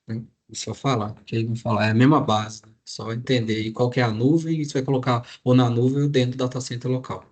né? É só falar, que aí não falar, é a mesma base, né? Só entender aí qual que é a nuvem e você vai colocar ou na nuvem ou dentro do data center local.